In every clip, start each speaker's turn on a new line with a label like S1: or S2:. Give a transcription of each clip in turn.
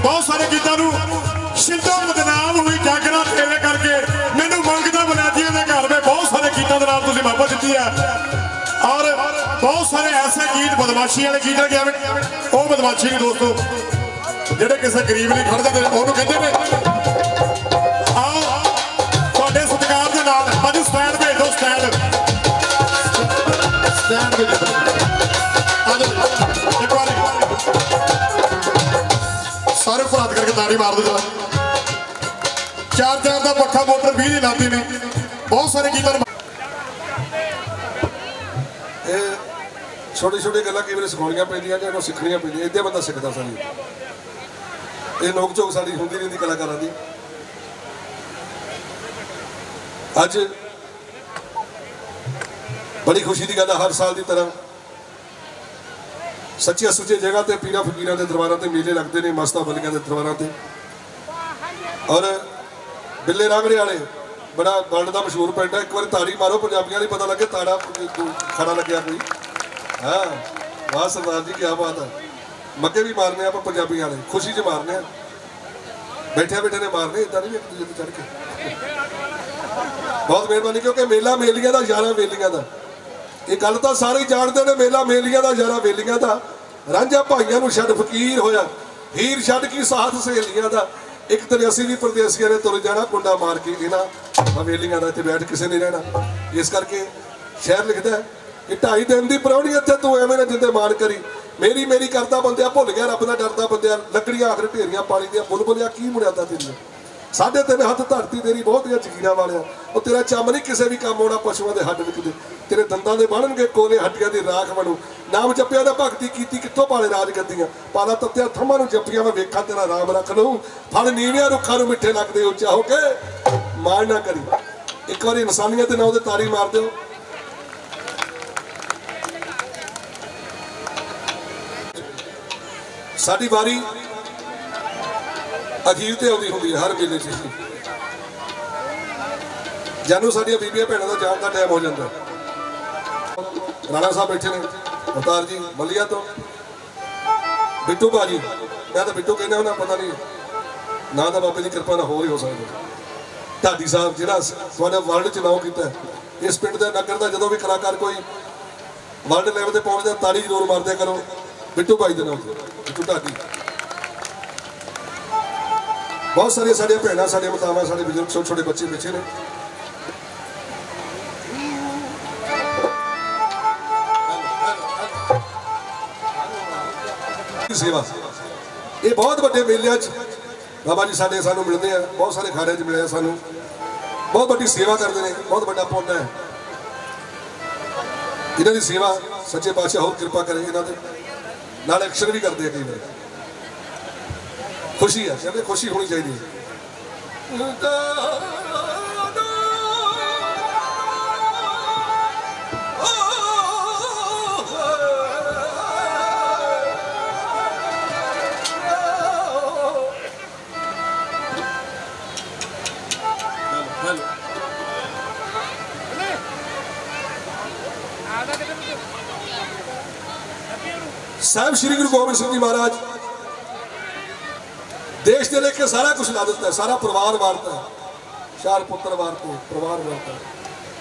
S1: बहुत सारे गीतों शिंदो बदनाम हुई जागरा तेरे करके मैनू मंगता बलैतिया के घर में बहुत सारे गीतों के नाम तुम मोहब्बत दी है और बहुत सारे ऐसे गीत बदमाशी वाले गीत है वो बदमाशी नहीं दोस्तों जेडे किसी गरीब नहीं खड़ते उन्होंने कहते हैं आओ थोड़े सत्कार के नाल अज स्टैंड भेज दो स्टैंड एक बार सारे को हाथ करके ताड़ी मार दो जरा चार चार का पक्का मोटर 20 ही लाती ने बहुत सारे गीत
S2: छोटी छोटी गल्लां कई बार सिखाउणियां पैंदियां ने सीखणियां पैंदियां इदां बंदा सिखदा सारी ये नोक झोक साडी हुंदी रहिंदी कलाकारां दी अज बड़ी खुशी की गल है हर साल की तरह सच्चिया सुचे जगह ते पीरा फकीरां दे दरबारां ते मेले लगते हैं मस्ता बलियां दे दरबारां ते और बिल्ले रांगड़े वाले बड़ा वर्ल्ड का मशहूर पिंड है एक बार ताड़ी मारो पंजाबियों को पता लगे ताड़ा खड़ा लग्या कोई हाँ वाह सरदार जी क्या बात है मक्के भी मारने आप पंजाबी वाले खुशी च मारने बैठे बैठे ने मारने इदा नहीं एक दूजे चढ़ के बहुत मेहरबानी क्योंकि मेला मेलियां दा यारा वेलियां दा ये गल तो सारे जानते हैं मेला मेलियां दा यारा वेलियां दा रांझा भाइयों नूं छड्ड फकीर होया हीर छड्ड की साथ सहेलियां दा एक तरसी भी परदेसिया ने तुर जाना कुंडा मार के इन्हां हवेलियां दा इत्थे बैठ किसी ने रहना इस करके शहर लिखता है कि 2.5 दिन की परौणी इत्थे तू एवें ना जिंदे मान करी मेरी मेरी करता बंदिया भुल गया रब दा डरदा बंदिया लकड़ियां आखिर ढेरियां पानी दियां बुलबुलिया की मुड़ियादा तेरियां साढ़े 3 हथ धरती तेरी बहुत जगीरा वाले वो तेरा चम नहीं किसी भी काम आना पशुओं के हड्ड विकते तेरे दंदां दे बनणगे कोले हड्डियां दी राख बनू नाम जपिया दा भगती कीती कित्थों पाले राज गद्दियां पाला तत्या थम्मां नूं जपिया मैं वेखा तेरा राम रख लूं फल नीवियां रुखां नूं मिठे लगदे उच्चा हो के मान ना करी एक बार इंसानियत दे नाम ते तारी मार दिओ साडी वारी अखीर ते आउंदी हुंदी है हर मेले च जानू साडियां बीबियां भैणां दा जाण दा टाइम हो जांदा राणा साहब बैठे ने अवतार जी मलिया तो बिट्टू भाजी मैं तो बिट्टू कहना होना पता नहीं ना तो बाबे की कृपा ना हो ही हो सकता ढाडी साहब जिहड़ा तुहाडे वर्ल्ड च नाम कीता इस पिंड दे नगर दा जदों भी कलाकार कोई वर्ल्ड लेवल ते पहुंचदा ताड़ी जरूर मारदे करो बिट्टू भाई दे नाम बिट्टू ढाडी बहुत सारे साढ़े भैन साढ़े मातावां साढ़े बजुर्ग छोटे छोटे बच्चे बैठे ने सेवा ये बहुत बड़े मेले बाबा जी साढ़े सानू मिलते हैं बहुत सारे खाड़े च मिले सानू बहुत बड़ी सेवा करते हैं बहुत बड़ा पुण्य है इन्हों की सेवा सच्चे पातशाह होर कृपा करे इन्होंने नाल एक्शन भी करते हैं कई बार खुशी है कहते खुशी होनी चाहिए साहब श्री गुरु गोबिंद सिंह जी महाराज देश के लेके सारा कुछ ला देता है सारा परिवार वारता है चार पुत्र वारते परिवार वारता है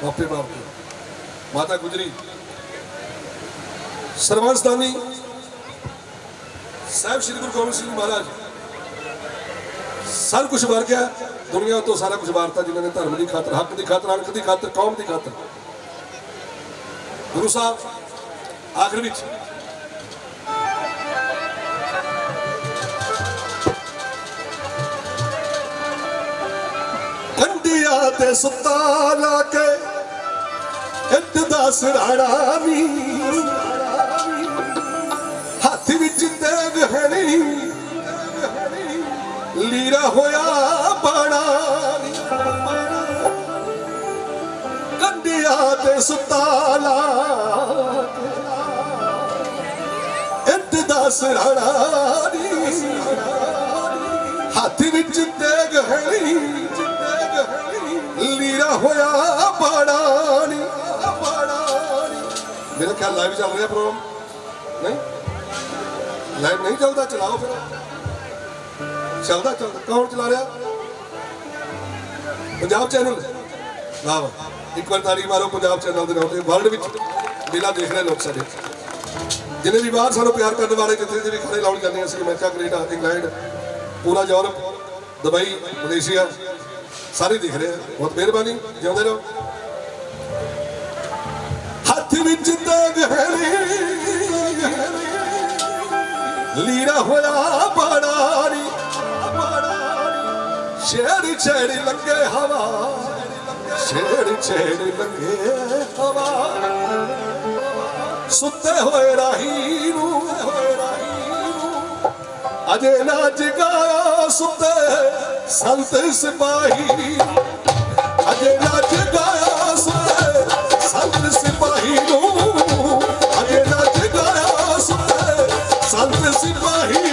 S2: बापे वारते माता गुजरी सर्वंसदानी साहब श्री गुरु गोबिंद सिंह महाराज सब कुछ वार गया दुनिया तो सारा कुछ वारता जिन्होंने धर्म की खातर हक की खातर अणख की खातर कौम की खातर गुरु साहब आखिर में ते सुता ला के इट दा सिराड़ा नी हाथ विच तेग हणी लीरा होया बाड़ा कंडिया ते सुता ला इट दा सिराड़ा नी हाथ विच तेग हणी लीरा होया बाड़ानी मेरा ख्याल लाइव चल रहा प्रोग्राम नहीं लाइव नहीं चलता चलाओ फिर चलता चलता कौन चला रहा पंजाब चैनल वाह एक बार ताड़ी मारो पंजाब चैनल के नाम वर्ल्ड में मेला देख रहे लोग सारे जिन्हें भी बाहर सानू प्यार करने वाले जितने भी खड़े लाउन जाने अमेरिका कनेडा इंग्लैंड पूरा यूरोप दुबई मलेशिया सारे दिख रहे हैं बहुत मेहरबानी जिंदे रहो हाथ विच तेग लीरा होया बाड़ानी छेड़ छेड़ लगे हवा छेड़ छेड़ लगे हवा सुते होए राही अजे ना जगाया सुते संत सिपाही अजे ना जगाया सुते संत सिपाही अजे ना जगाया सुते संत सिपाही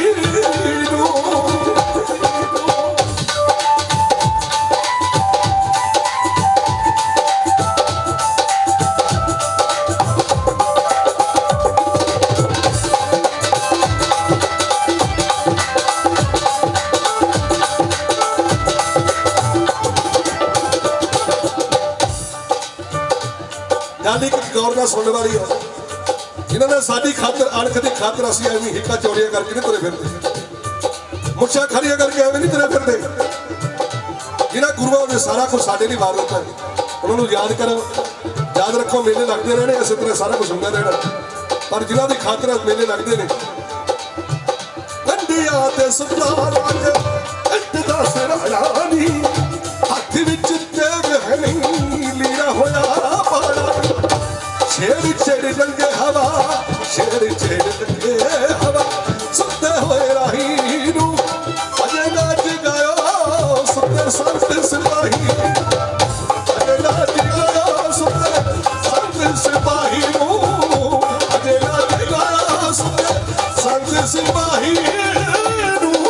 S2: गौर सुनने वाली है इन्होंने साड़ी खातर अणख की खातर असं एवं हिक्का चौड़िया करके नहीं तुरे फिरते मुछा खड़िया करके एवं नहीं तुरे फिरते जिन्हें गुरुओं ने सारा कुछ साढ़े लिए वार दिता उन्होंने याद करो याद रखो मेले लगते रहने इस तरह सारा कुछ होंगे रहना पर जिन्हों की खातर मेले लगते हैं कंडिया ते सुता ला के इट दा सिराड़ा नी संत सिपाही अजे ना जगाया सुते संत सिपाही नूं अजे ना जगाया सुते संत सिपाही नूं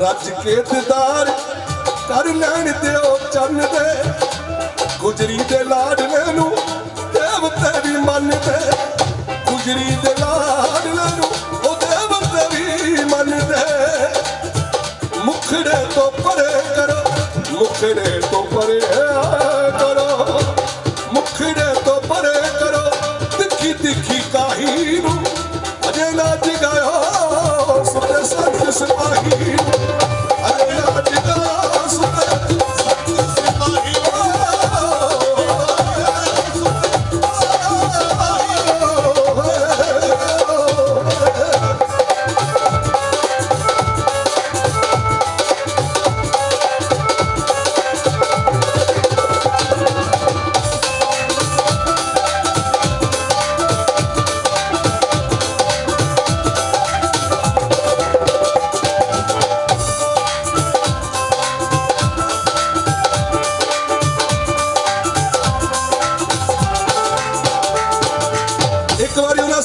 S2: रज के दीदार कर लैन दिओ चन दे गुजरी दे लाडले नूं देवते भी मनदे गुजरी दे लाडले नूं ओ देवते भी मनदे मुखड़े तो परे करो मुखड़े तो परे करो मुखड़े तो परे करो तिखी तिखी काही नूं अजे ना जगायो सुते संत सिपाही अरे ना जगायो सुते संत सिपाही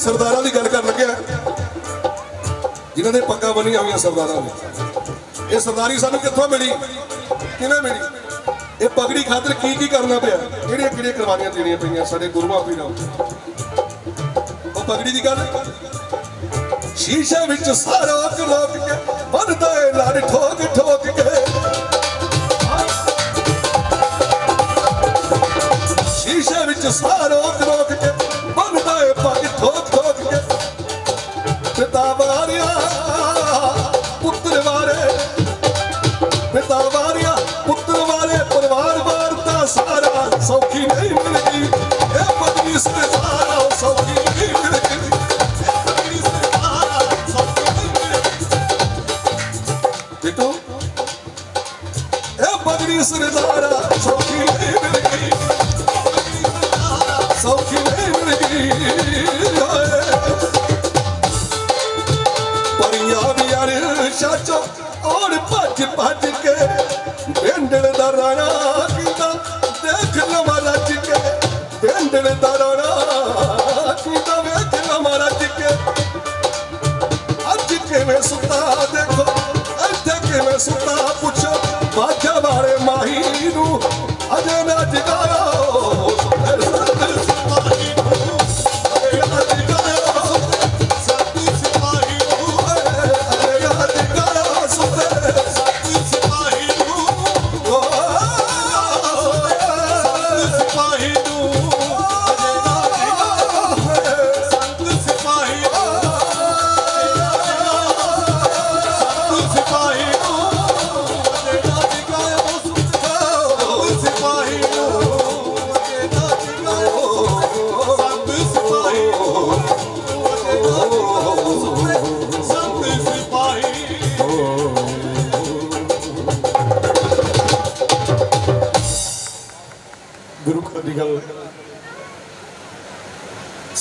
S2: सरदारां दी गल कर लगे जिन्हां ने पग्गां बन्नियां होईयां सरदारां ने ये सरदारी सानूं कित्थों मिली किवें मिली ये पगड़ी खातर की करना पिया किहड़ियां किहड़ियां कुर्बानियां देणियां पईयां साडे गुरुआं पीरां ओ पगड़ी दी गल शीशे विच सारा रोक के बनदा ए लड़ ठोक ठोक के शीशे विच सारा रोक के बनदा ए पग ठोक ठोक के पिता वारिया पुत्र वारे पिता वारिया पुत्र वारे परिवार वारता सारा सौखी नहीं मिलगी ए पगड़ी से सारा सौखी नहीं मिलगी पगड़ी से सारा सौखी नहीं मिलगी बेटो ए पगड़ी से सारा सौखी नहीं मिलगी सौखी नहीं मिलगी परियां भी यार चाचो और भज भज के भेंडल दा राणा कीता देख लवा रज के भेंडल दा राणा कीता देख लवा रज के अज किवें सुता देखो इत्थे किवें सुता पुछो बाजा वाले माही नूं अजे ना जगाया गुरु घर की गल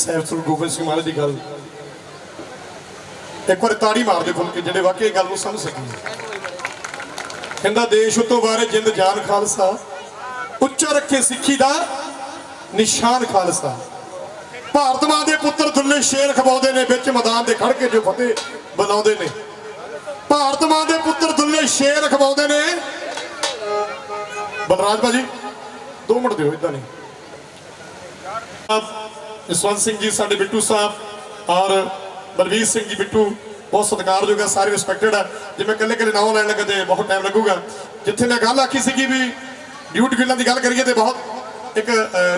S2: सैफुल गोबिंद सिंह महाराज की गल एक बार ताड़ी मार दे फुल के जेडे वाकई गल को समझ सकी कहंदा देश उतों वारे जिंद जान खालसा उच्चा रखे सिक्खी दा निशान खालसा भारत मां दे पुत्र दुल्ले शेर खवाउंदे ने विच मैदान दे खड़ के जो फतेह बुलाउंदे ने भारत मां दे पुत्र दुल्ले शेर खवाउंदे ने बलराज भाजी 2 मिनट दिओ इदां नहीं जसवंत सिंह जी साडे बिट्टू साहब और बलवीर सिंह जी बिट्टू बहुत सत्कारयोग है सारे रिस्पैक्टेड है जे मैं कल्ले कल्ले नाम लैन लगा तो बहुत टाइम लगूगा जिथे मैं गल आखी सी भी ड्यूट गिल्लां की गल करिए तो बहुत एक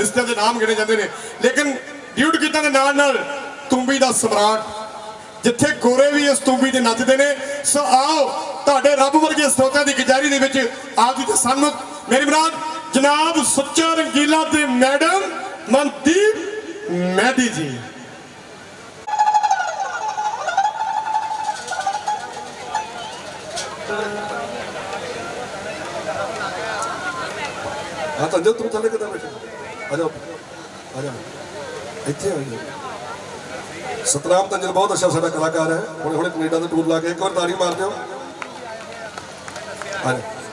S2: रिश्ते के नाम गिने जाते हैं लेकिन ड्यूट गिल्लां के नाल तूंबी का सम्राट जिथे गोरे भी इस तूंबी से नचते हैं सो आओ तुहाडे रब वर्गे स्रोतां की कचहरी दे विच आप जी सन्मुख मेरी मुराद जनाब सच्चा रंगीला ते मैडम मनदीप मैडी जी हाँ तंजल तुम थले कितना बैठे आ जाओ ਇੱਥੇ ਆइए सतनाम तंजल बहुत अच्छा साडा कलाकार है हुणे हुणे कनेडा ਦਾ टूर ला के एक बार ताड़ी मार दिओ आ जाओ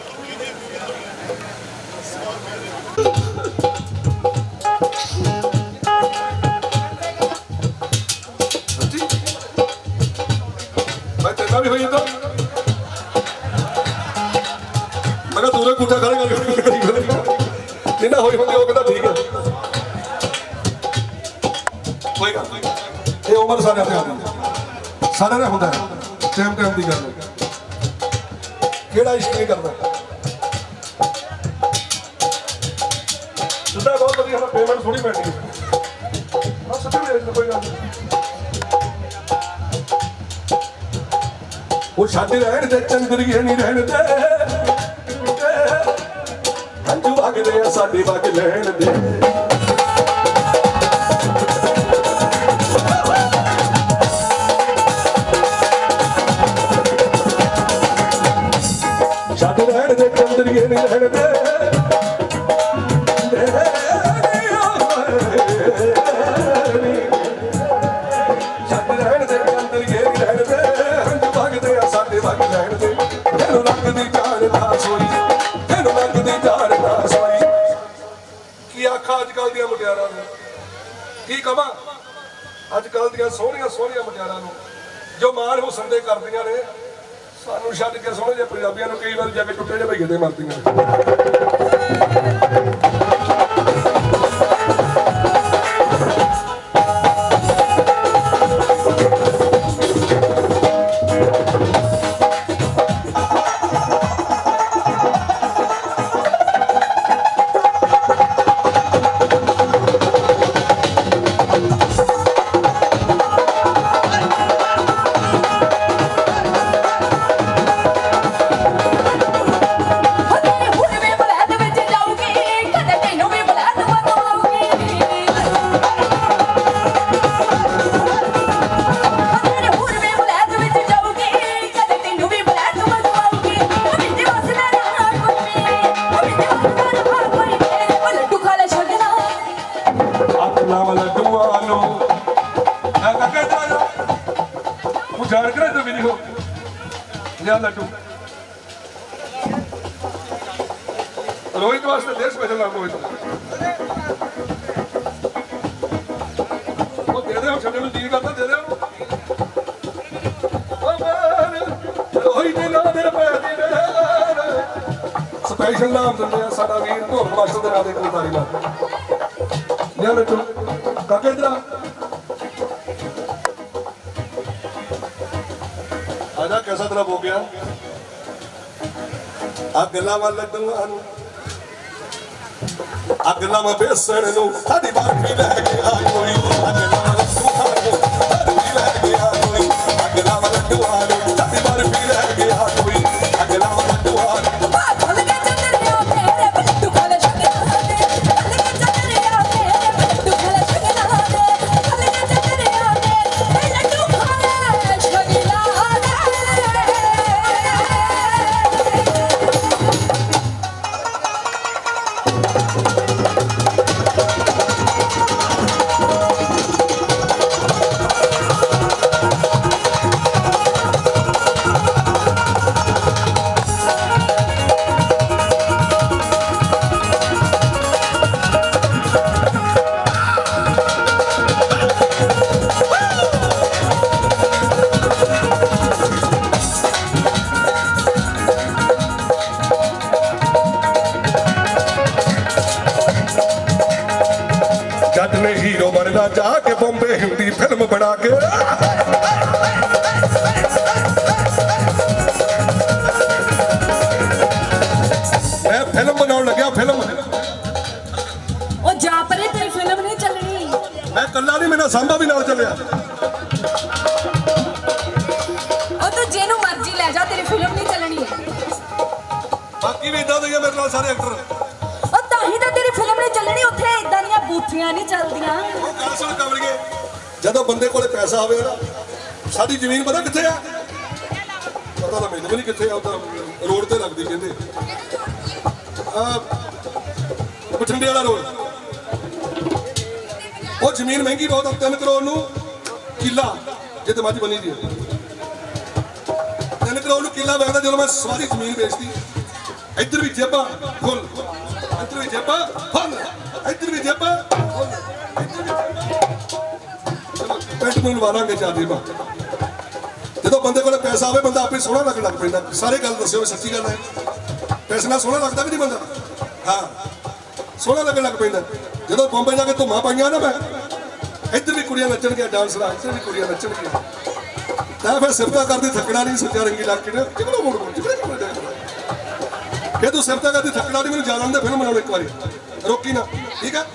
S2: मैं तेरा भी होई तो मैं दूरे कुत्ता खड़े कर जिन्ना होई होंदी ਉਹ ਕਹਿੰਦਾ ठीक है कोई गल नहीं ये उम्र सारे ते आंदी सारे ने हुंदा टाइम टाइम दी गल केड़ा इश्क नहीं करदा सुधा बहुत बढ़िया है पेमेंट थोड़ी पैनी है बस सच्ची में कोई गल वो छाते रहन ते चंदरिए नहीं रहन ते हंजू वगदे आ साडे वग लैण दे छाते रहन ते चंदरिए नहीं रहन दे की कहा अजकल दी सोहनिया सोहनिया मुटियारां नूं जो मान हुसन दे करदियां ने सानू छड्ड के सोहणे जे पंजाबियां नूं कई बार जाके टुੱਟੇ जे भईए ते मरदियां लड्डू रोहित वास्ते देश में चला रोहित वो दे दे छड्डे दी करता दे दे रोहित ने ना दे पे दी स्पेशल नाम दिंदे साडा वीर ढोल मास्टर दे नाम दे कोई तारी ला ले लड्डू काके इधर आजा कैसा तरह हो गया अगला वाल लड्डूआं नूं अगला मैं बेसण नूं साडी बाकी लै गया कोई अगला लड्डूआं नूं साडी लै गया कोई अगला लड्डूआं नूं साडी बाकी लै गया कोई अगला लड्डूआं नूं
S3: भल के चंदरिया तेरे लड्डू खाले शगना दे भल के चंदरिया तेरे लड्डू खाले शगना दे भल के चंदरिया तेरे लड्डू खाले शगना
S2: जट ने हीरो बनना जाके बॉम्बे हिंदी फिल्म बना के मैं फिल्म बनाने लग्या फिल्म
S3: ओ जा परे तेरी फिल्म नहीं चलनी
S2: मैं कल्ला नहीं मेरा सांबा भी नाल चलिया
S3: ओ तू जेनू मर्जी ले जा तेरी फिल्म नहीं चलनी
S2: बाकी भी इदा दे मेरे नाल सारे एक्टर
S3: ओ ताही तो तेरी फिल्म नहीं चलनी उत्थे इदां दी बूथियां नहीं चलदियां
S2: ਉਹ ਗੱਲ ਸੁਣ ਕਮਲੀਏ ਜਦੋਂ ਬੰਦੇ ਕੋਲੇ ਪੈਸਾ ਹੋਵੇ ਨਾ ਸਾਡੀ ਜ਼ਮੀਨ ਪਤਾ ਕਿੱਥੇ ਆ ਪਤਾ ਤਾਂ ਮੈਨੂੰ ਵੀ ਨਹੀਂ ਕਿੱਥੇ ਆ ਉਹ ਤਾਂ ਰੋਡ ਤੇ ਲੱਗਦੀ ਕਹਿੰਦੇ ਬਠਿੰਡੇ ਵਾਲਾ ਰੋਡ ਉਹ ਜ਼ਮੀਨ ਮਹਿੰਗੀ ਬਹੁਤ ਆ 3 ਕਰੋੜ ਨੂੰ ਕਿੱਲਾ ਜਿੱਤੇ ਮੱਝ ਬਣੀ ਦੀ 3 ਕਰੋੜ ਨੂੰ ਕਿੱਲਾ ਵੇਚਦਾ ਜਦੋਂ ਮੈਂ ਸਾਰੀ ਜ਼ਮੀਨ ਵੇਚਦੀ ਇੱਧਰ ਵੀ ਜੇਬਾਂ ਫੁੱਲ ਇੱਧਰ ਵੀ ਜੇਬਾਂ ਫੁੱਲ ਇੱਧਰ ਵੀ ਜੇਬਾਂ ਫੁੱਲ ਪੈਂਟ ਨੂੰ ਲਵਾਵਾਂਗੇ ਚਾਰ ਜੇਬਾਂ ਜਦੋਂ ਬੰਦੇ ਕੋਲ ਪੈਸਾ ਆਵੇ ਬੰਦਾ ਆਪੇ ਸੋਹਣਾ ਲੱਗਣ ਲੱਗ ਪੈਂਦਾ ਸਾਰੇ ਗੱਲ ਦੱਸਿਓ ਸੱਚੀ ਗੱਲ ਹੈ ਪੈਸੇ ਨਾਲ ਸੋਹਣਾ ਲੱਗਦਾ ਕਿ ਨਹੀਂ ਬੰਦਾ ਹਾਂ ਸੋਹਣਾ ਲੱਗਣ ਲੱਗ ਪੈਂਦਾ ਜਦੋਂ ਬੰਬੇ ਜਾ ਕੇ ਧੁੰਮਾਂ ਪਾਈਆਂ ਨਾ ਮੈਂ ਇੱਧਰ ਵੀ ਕੁੜੀਆਂ ਨੱਚਣਗੀਆਂ ਡਾਂਸ ਲਾ ਇੱਧਰ ਵੀ ਕੁੜੀਆਂ ਨੱਚਣਗੀਆਂ ਤਾਂ ਫਿਰ ਸਿਫਤਾਂ ਕਰਦੀ ਥੱਕਣਾ ਨਹੀਂ ਸੁੱਚਾ ਰੰਗੀ ਲੱਗ ਕੇ ਕਿਹੜਾ ਮੋੜ ਕਿ ਤੂੰ ਸਿਫਤਾਂ ਕਰਦੀ ਥੱਕਣਾ ਨਹੀਂ ਮੈਨੂੰ ਜਾਣਨ ਦੇ ਫਿਲਮ ਬਣਾਉਣ ਇੱਕ ਵਾਰੀ ਰੋਕੀ ਨਾ ਠੀਕ ਹੈ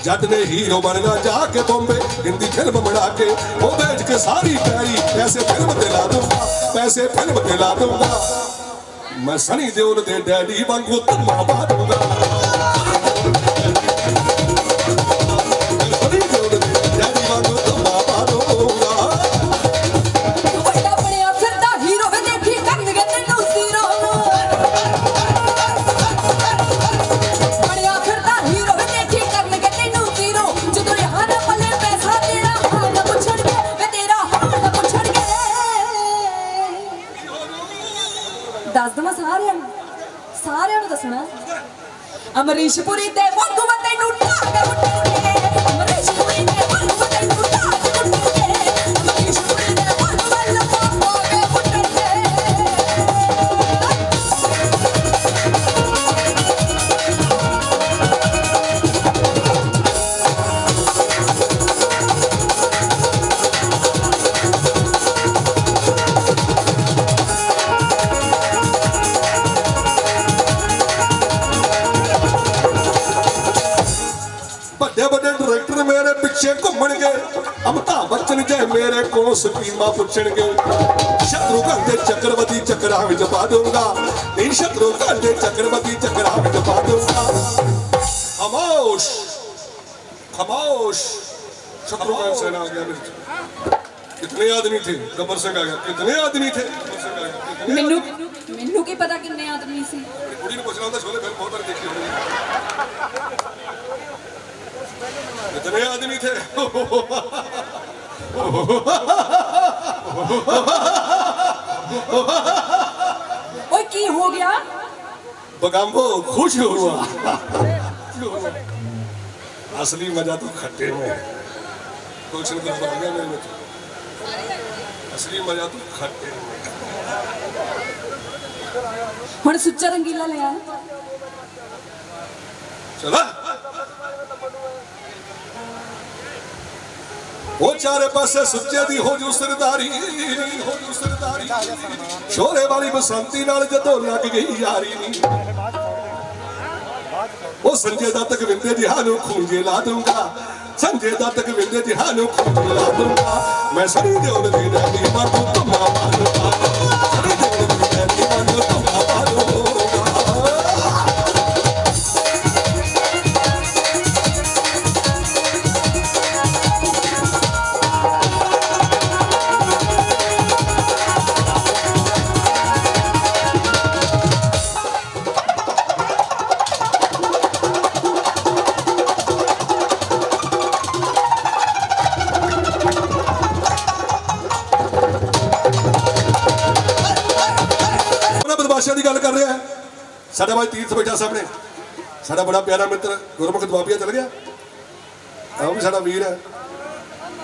S2: जट ने हीरो बनना जाके बॉम्बे हिंदी फिल्म बना के वो बेच के सारी पैरी पैसे फिल्म दिला दूंगा पैसे फिल्म दिला दूंगा मैं सनी देओल दे डैडी वांगू धम्मा पा दूंगा सनी देओल दे डैडी वांगू धम्मा पा दूंगा
S3: ਵੱਡਾ ਬਣਿਆ ਫਿਰਦਾ ਹੀਰੋ ਵੇ ਦੇਖੀ ਕਰਨਗੇ ਤੈਨੂੰ ਜ਼ੀਰੋ ਬਣਿਆ ਫਿਰਦਾ ਹੀਰੋ ਵੇ ਦੇਖੀ ਕਰਨਗੇ ਤੈਨੂੰ ਜ਼ੀਰੋ ਜਦੋਂ ਰਿਹਾ ਨਾ ਪੱਲੇ ਪੈਸਾ ਤੇਰਾ ਹਾਲ ਨਾ ਪੁੱਛਣਗੇ ਵੇ ਤੇਰਾ ਹਾਲ ਨਾ ਪੁੱਛਣਗੇ ਦੱਸ ਦਵਾਂ ਸਾਰਿਆਂ ਨੂੰ ਦੱਸਣਾ ਅਮਰੀਸ਼ਪੁਰੀ ਤੇ ਵਾਂਗੂ ਮੈਂ ਤੈਨੂੰ ਢਾਹ ਉੱਠਣਗੇ ਅਮਰੀਸ਼ਪੁਰੀ ਤੇ ਵਾਂਗੂ ਮੈਂ ਤੈਨੂੰ ਢਾਹ ਉੱਠਣਗੇ ਅਮਰੀਸ਼ਪੁਰੀ ਤੇ ਵਾਂਗੂ ਮੈਂ ਲਪਾ ਕੇ ਉੱਠਣਗੇ
S2: ਵੱਡੇ ਵੱਡੇ ਡਾਇਰੈਕਟਰ ਮੇਰੇ ਪਿੱਛੇ ਘੁੰਮਣਗੇ ਅਮਿਤਾਭ ਬੱਚਨ ਜੇ ਮੇਰੇ ਕੋਲੋਂ ਸਕੀਮਾਂ ਪੁੱਛਣਗੇ ਸ਼ਤਰੂਘਨ ਦੇ ਚੱਕਰਵਰਤੀ ਚੱਕਰਾਂ ਵਿੱਚ ਪਾ ਦੂੰਗਾ ਨਹੀਂ ਸ਼ਤਰੂਘਨ ਦੇ ਚੱਕਰਵਰਤੀ ਚੱਕਰਾਂ ਵਿੱਚ ਪਾ ਦੂੰਗਾ ਖਾਮੋਸ਼ ਖਾਮੋਸ਼ शत्रुघ्न सेना आ गया मेरे कितने आदमी थे गब्बर सिंह आ गया कितने आदमी थे गब्बर सिंह आ गया कितने
S3: ਮੈਨੂੰ ਕੀ ਪਤਾ ਕਿੰਨੇ ਆਦਮੀ ਸੀ
S2: कुड़ी ने पूछना होता शोले फिल्म बहुत बार देखी होगी कितने आदमी थे
S3: ਓਏ ਕੀ ਹੋ ਗਿਆ
S2: बगाम्बो खुश हुआ असली मजा तो खट्टे में है कुछ नहीं कर पाएगा मेरे असली मजा तो खट्टे में
S3: ਹੁਣ ਸੁੱਚਾ ਰੰਗੀਲਾ ਲਿਆ
S2: चला वो चारे पासे सुच्चे दी हो जू सरदारी शोरे वाली बसंती नाल जदों लग गई यारी वो संजय दत्त विंदे जिहानू खूंजे ला दूंगा संजय दत्त विंदे जिहानू खूंजे ला दूंगा मैं सनी देओल दी डैडी वांगू धम्मा पा दूंगा सनी देओल दी डैडी वांगू धम्मा पा दूंगा ਬਦਮਾਸ਼ਾਂ ਦੀ ਗੱਲ ਕਰ ਰਿਹਾ ਹੈ ਸਾਡਾ ਭਾਈ ਤੀਰਥ ਬੈਠਾ ਸਾਹਮਣੇ ਸਾਡਾ ਬੜਾ ਪਿਆਰਾ ਮਿੱਤਰ ਗੁਰਮੁਖ ਦਵਾਬੀਆ ਚਲ ਗਿਆ ਉਹ ਵੀ ਸਾਡਾ ਵੀਰ ਹੈ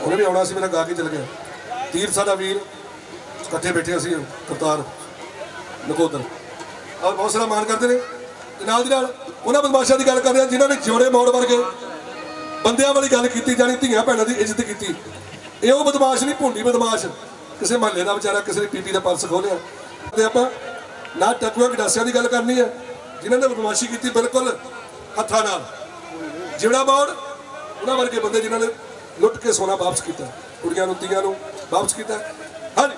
S2: ਉਹਨੇ ਵੀ ਆਉਣਾ ਸੀ ਮੇਰਾ ਗਾ ਕੇ ਚਲ ਗਿਆ ਤੀਰਥ ਸਾਡਾ ਵੀਰ ਇਕੱਠੇ ਬੈਠੇ ਅਸੀਂ ਕਰਤਾਰ ਨਕੋਦਰ ਔਰ ਬਹੁਤ ਸਾਰਾ ਮਾਣ ਕਰਦੇ ਨੇ ਤੇ ਨਾਲ ਦੀ ਨਾਲ ਉਹਨਾਂ ਬਦਮਾਸ਼ਾਂ ਦੀ ਗੱਲ ਕਰ ਰਿਹਾ ਜਿਨ੍ਹਾਂ ਨੇ ਜੋੜੇ ਮੋੜ ਵਰਗੇ ਬੰਦਿਆਂ ਵਾਲੀ ਗੱਲ ਕੀਤੀ ਜਾਣੀ ਧੀਆਂ ਭੈਣਾਂ ਦੀ ਇੱਜ਼ਤ ਕੀਤੀ ਇਹ ਉਹ ਬਦਮਾਸ਼ ਨਹੀਂ ਭੁੰਡੀ ਬਦਮਾਸ਼ ਕਿਸੇ ਮਹੱਲੇ ਦਾ ਵਿਚਾਰਾ ਕਿਸੇ ਦੀ ਪੀਪੀ ਦਾ ਪਰਸ ਖੋਲਿਆ ਤੇ ਆਪਾਂ ਨਾ ਟੱਕੂਆਂ ਗਡਾਸਿਆਂ ਦੀ ਗੱਲ ਕਰਨੀ ਹੈ ਜਿਨ੍ਹਾਂ ਨੇ ਬਦਮਾਸ਼ੀ ਕੀਤੀ ਬਿਲਕੁਲ ਹੱਥਾਂ ਨਾਲ ਜਿਹੜਾ ਮੋੜ ਉਹਨਾਂ ਵਰਗੇ ਬੰਦੇ ਜਿਨ੍ਹਾਂ ਨੇ ਲੁੱਟ ਕੇ ਸੋਨਾ ਵਾਪਸ ਕੀਤਾ ਕੁੜੀਆਂ ਨੂੰ ਧੀਆਂ ਨੂੰ ਵਾਪਸ ਕੀਤਾ ਹਾਂਜੀ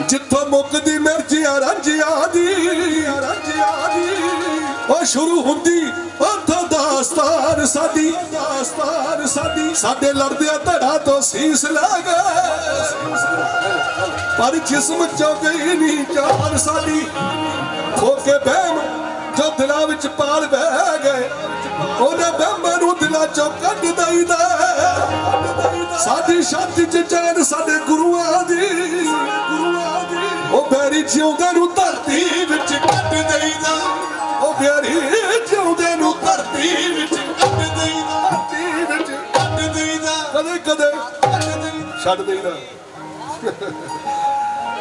S2: जिथों मुकदी मिर्जिया रंजिया दी ओ शुरू हुंदी उथों दास्तान साडी साडे लड़दे धड़ा तो सीस ला गए पर जिस्म चो गई नहीं जान साडी खोके बहम जो दिलां विच पाल बह गए ओने बहमां नूं दिलां चो कढ दईदा साडी छाती च चैन साडे गुरुआं दी ओ बैरी जिउंदे नूं धरती विच कढ दईदा ओ बैरी जिउंदे नूं धरती विच कढ दईदा कदे छड्ड दईदा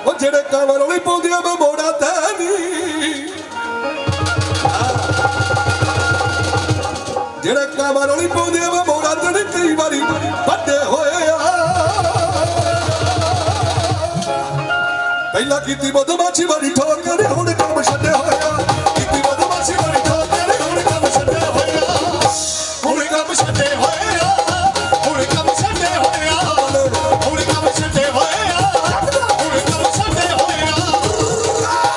S2: ओ जेड़े कांवर वाली पाउंदियां मैं मोड़ा ते नहीं जेड़े कांवर वाली पाउंदियां मैं मोड़ा ते नहीं कई बारी ਵੱਡੇ ਹੋਏ ਆ ਪਹਿਲਾਂ ਕੀਤੀ ਬਦਮਾਸ਼ੀ ਵਾਲੀ ਠੋਕਰ ਹੁਣ ਕੰਮ ਛੱਡੇ ਹੋਏ ਆ ਕੀਤੀ ਬਦਮਾਸ਼ੀ ਵਾਲੀ ਠੋਕਰ ਹੁਣ ਕੰਮ ਛੱਡੇ ਹੋਏ ਆ ਹੁਣ ਕੰਮ ਛੱਡੇ ਹੋਏ ਆ ਹੁਣ ਕੰਮ ਛੱਡੇ ਹੋਏ ਆ ਹੁਣ ਕੰਮ ਛੱਡੇ ਹੋਏ ਆ ਹੁਣ ਕੰਮ ਛੱਡੇ ਹੋਏ ਆ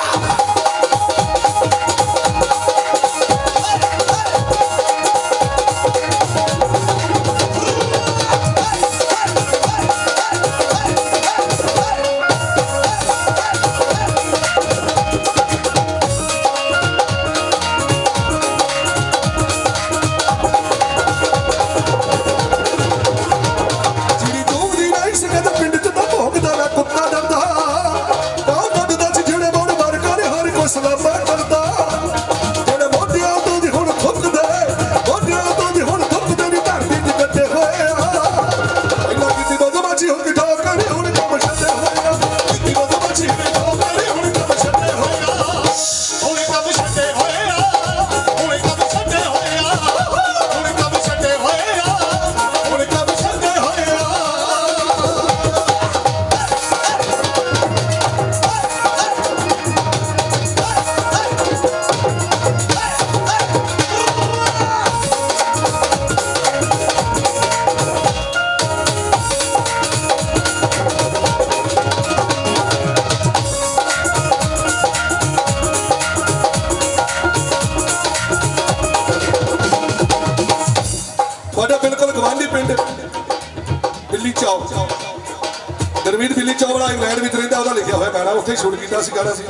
S2: ਦਰਮੀਤ ਬਿੱਲੀ ਚੌ ਵਾਲਾ ਇੰਗਲੈਂਡ ਵਿੱਚ ਰਹਿੰਦਾ ਉਹਦਾ ਲਿਖਿਆ ਹੋਇਆ ਗਾਣਾ ਉੱਥੇ ਸ਼ੂਟ ਕੀਤਾ ਸੀ ਗਾਣਾ ਸੀ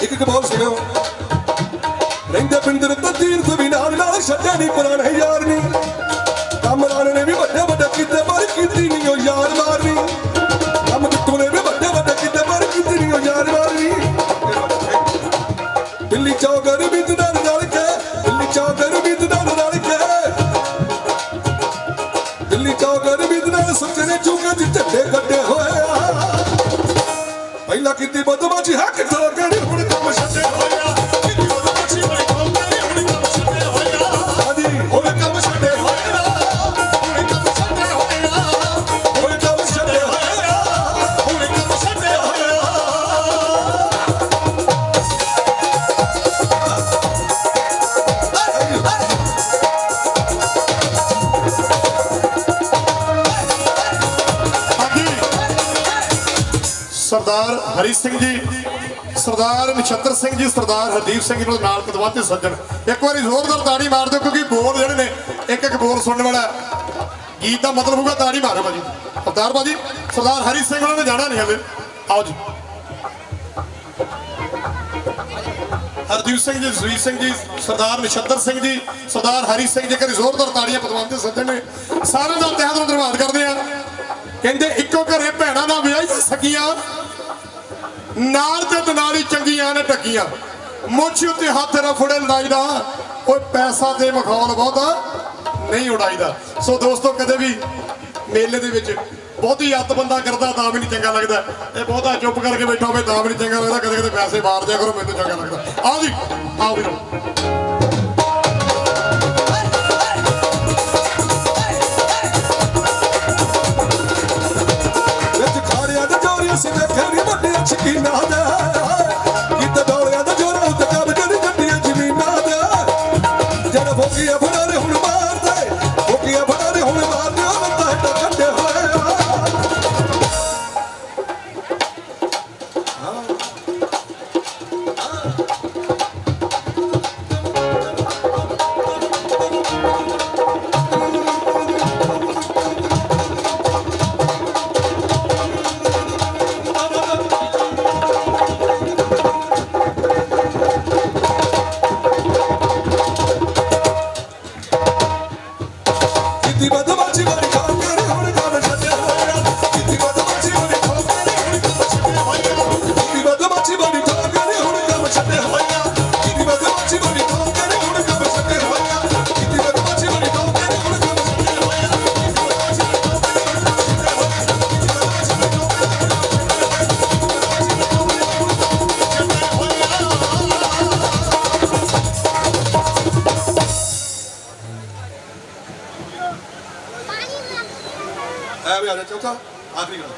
S2: ਇੱਕ ਕਬੋਲ ਸੁਣਿਓ ਰਹਿੰਦੇ ਪਿੰਡ ਦੇ ਤੀਰਥ ਵੀ ਨਾਲ ਛੱਡਿਆ ਨਹੀਂ ਪੁਰਾਣੇ ਯਾਰ ਨਹੀਂ ਕੰਮ ਲਾਣੇ ਨੇ ਵੀ ਵੱਡੇ ਵੱਡੇ ਕੀਤੇ ਪਰ ਕੀਤੀ ਨਹੀਂ ਉਹ ਯਾਰ ਮਾਰਨੀ ਕੰਮ ਕਿੱਥੋਂ ਨੇ ਵੀ ਵੱਡੇ ਕੀਤੇ ਪਰ ਕੀਤੀ ਨਹੀਂ ਉਹ ਯਾਰ ਮਾਰਨੀ ਬਿੱਲੀ ਚੌ ਗਰਮੀਤ ਨਾਲ ਰਲ ਕੇ ਬਿੱਲੀ ਚੌ ਗਰਮੀਤ ਨਾਲ ਰਲ ਕੇ ਬਿੱਲੀ ਚੌ ਗਰਮੀਤ ਨਾਲ ਸੁੱਚੇ ਚੂਕੇ ਦੀ ਝੱਡੇ ਕੱਢੇ ਹੋਏ ਆ ਪਹਿਲਾਂ ਕੀਤੀ ਬਦਮਾਸ਼ੀ ਹੱਕ ਠੋਕਰ ਹੁਣ ਕੰਮ ਛੱਡੇ ਹੋਏ ਆ ਕੀਤੀ ਬਦਮਾਸ਼ੀ ਬੜੀ ਠੋਕਰ ਹੁਣ ਕੰਮ ਛੱਡੇ ਹੋਏ ਆ ਹਾਂਜੀ ਹੁਣ ਕੰਮ ਛੱਡੇ ਹੋਏ ਆ ਹੁਣ ਕੰਮ ਛੱਡੇ ਹੋਏ ਆ ਹੁਣ ਕੰਮ ਛੱਡੇ ਹੋਏ ਆ ਹੁਣ ਕੰਮ ਛੱਡੇ ਹੋਏ ਆ
S1: सरदार हरी सिंह जी, सरदार नछत्र सिंह जी, सरदार हरदीप सिंह जी नाल कदवाते सज्जन एक बार जोरदार ताड़ी मार दो क्योंकि बोल जेडे ने एक बोल सुनने वाला गीत का मतलब होगा ताड़ी मारो भाजी अवतार भाजी सरदार हरी सिंह ने जाना नहीं हले आओ जी हरदीप सिंह जी, सुजीत सिंह जी, सरदार नछत्र सिंह जी, सरदार हरी सिंह जी करी जोरदार ताड़ियां पदवाते सज्जन ने सारे का तहत धन्यवाद करते हैं कहते इको घरे भैणा ना विआही सकियां नाल ते नाली चंगियां ने टकियां मुछ उत्ते हथ रफड़े लड़ाईदा कोई पैसा ते मखौल बहुता नहीं उड़ाईदा सो दोस्तों कदे भी मेले दे विच बहुती अत बंदा करता तां भी नहीं चंगा लगता ये बहुता चुप करके बैठा होवे तां भी नहीं चंगा लगता कदे कदे पैसे मार दिया करो मैनूं चंगा लगता आओ जी आओ वीरो ਅਸੀਂ ਦੇਖੇ ਨੀ ਵੱਡੇ ਸ਼ਕੀਨਾਂ ਦੇ ਕਿਤੇ ਡੋਲਿਆਂ ਦਾ ਜੋਰ ਉੱਤੇ ਕਬਜ਼ੇ ਨੀ ਗੱਡੀਆਂ ਜ਼ਮੀਨਾਂ ਦੇ ਜਿਹੜੇ ਭੋਗੀਆਂ ਫੜਾਰੇ ਹੁਣ ਮਾਰਦੇ ਭੋਗੀਆਂ ਫੜਾਰੇ ਹੁਣ ਮਾਰਦੇ ਉਹ ਤਾਂ ਕੱਢੇ ਹੋਏ
S2: ਕੀਤੀ ਬਦਮਾਸ਼ੀ ਵਾਲੀ ਠੋਕ ਕੇ ਹੁਣ ਕੰਮ ਛੱਡਿਆ ਹੋਇਆ ਕੀਤੀ ਬਦਮਾਸ਼ੀ ਵਾਲੀ ਠੋਕ ਕੇ ਹੁਣ ਕੰਮ ਛੱਡਿਆ ਹੋਇਆ ਕੀਤੀ ਬਦਮਾਸ਼ੀ ਵਾਲੀ ਠੋਕ ਕੇ ਹੁਣ ਕੰਮ ਛੱਡਿਆ ਹੋਇਆ ਕੀਤੀ ਬਦਮਾਸ਼ੀ ਵਾਲੀ ਠੋਕ ਕੇ ਹੁਣ ਕੰਮ ਛੱਡਿਆ ਹੋਇਆ ਕੀਤੀ ਬਦਮਾਸ਼ੀ ਵਾਲੀ ਠੋਕ ਕੇ ਹੁਣ ਕੰਮ ਛੱਡਿਆ ਹੋਇਆ ਐ ਵੀ ਆ ਜਾ ਚੌਥਾ ਆਖਰੀ ਗੱਲ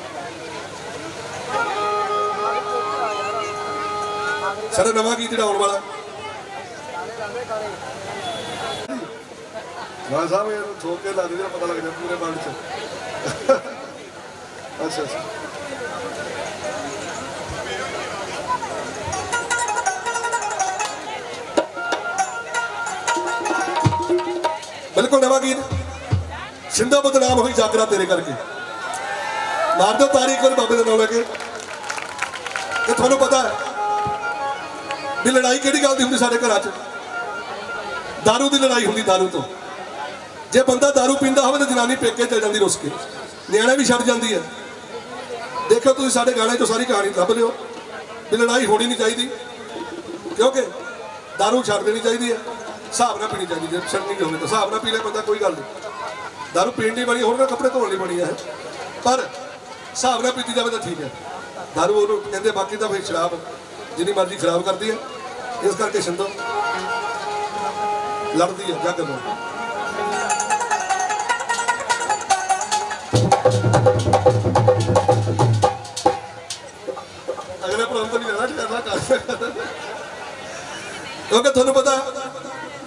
S2: ਸਾਡਾ ਨਵਾਂ ਗੀਤ ਜਿਹੜਾ ਆਉਣ ਵਾਲਾ ਰਾਜ ਸਾਹਿਬ ਇਹਨੂੰ ਠੋਕ ਕੇ ਲਾ ਦੇ ਜਿਹੜਾ ਪਤਾ ਲੱਗ ਜਾ ਪੂਰੇ ਬਾਂਡ ਚ ਅੱਛਾ ਅੱਛਾ ਬਿਲਕੁਲ ਨਵਾਂ ਗੀਤ ਸਿੰਧੂ ਬਦਨਾਮ ਹੋਈ ਜਾਗਰਾ ਤੇਰੇ ਕਰਕੇ ਮਾਰ ਦਿਓ ਤਾਰੀ ਕੋਲ ਬਾਬੇ ਦੇ ਨਾਮ ਲੈ ਕੇ ਇਹ ਤੁਹਾਨੂੰ ਪਤਾ ਹੈ ਵੀ ਲੜਾਈ ਕਿਹੜੀ ਗੱਲ ਦੀ ਹੁੰਦੀ ਸਾਡੇ ਘਰਾਂ 'ਚ ਦਾਰੂ ਦੀ ਲੜਾਈ ਹੁੰਦੀ ਦਾਰੂ ਤੋਂ ਜੇ ਬੰਦਾ ਦਾਰੂ ਪੀਂਦਾ ਹੋਵੇ ਤਾਂ ਜਨਾਨੀ ਪੇਕੇ ਚਲ ਜਾਂਦੀ ਰੁੱਸ ਕੇ ਨਿਆਣੇ ਵੀ ਛੱਡ ਜਾਂਦੀ ਹੈ ਦੇਖੋ ਤੁਸੀਂ ਸਾਡੇ ਗਾਣੇ 'ਚੋਂ ਸਾਰੀ ਕਹਾਣੀ ਲੱਭ ਲਿਓ ਵੀ ਲੜਾਈ ਹੋਣੀ ਨਹੀਂ ਚਾਹੀਦੀ ਕਿਉਂਕਿ ਦਾਰੂ ਛੱਡ ਦੇਣੀ ਚਾਹੀਦੀ ਹੈ ਹਿਸਾਬ ਨਾਲ ਪੀਣੀ ਚਾਹੀਦੀ ਜੇ ਛੱਡਣੀ ਹੋਵੇ ਤਾਂ ਹਿਸਾਬ ਨਾਲ ਪੀ ਲੈ ਬੰਦਾ ਕੋਈ ਗੱਲ ਨਹੀਂ ਦਾਰੂ ਪੀਣ ਲਈ ਬਣੀ ਹੋਰ ਨਾ ਕੱਪੜੇ ਧੋਣ ਲਈ ਬਣੀ ਹੈ ਪਰ ਹਿਸਾਬ ਨਾਲ ਪੀਤੀ ਜਾਵੇ ਤਾਂ ਠੀਕ ਹੈ ਦਾਰੂ ਉਹਨੂੰ ਕਹਿੰਦੇ ਬਾਕੀ ਤਾਂ ਫਿਰ ਸ਼ਰਾਬ ਜਿੰਨੀ ਮਰਜ਼ੀ ਖਰਾਬ ਕਰਦੀ ਹੈ ਇਸ ਕਰਕੇ ਸਿੰਧੂ ਲੜਦੀ ਹੈ ਜੱਗ ਨੂੰ ਅਗਲੇ ਪ੍ਰੋਗਰਾਮ ਤੋਂ ਨਹੀਂ ਲੈਣਾ ਕਰਨਾ ਕਿਉਂਕਿ ਤੁਹਾਨੂੰ ਪਤਾ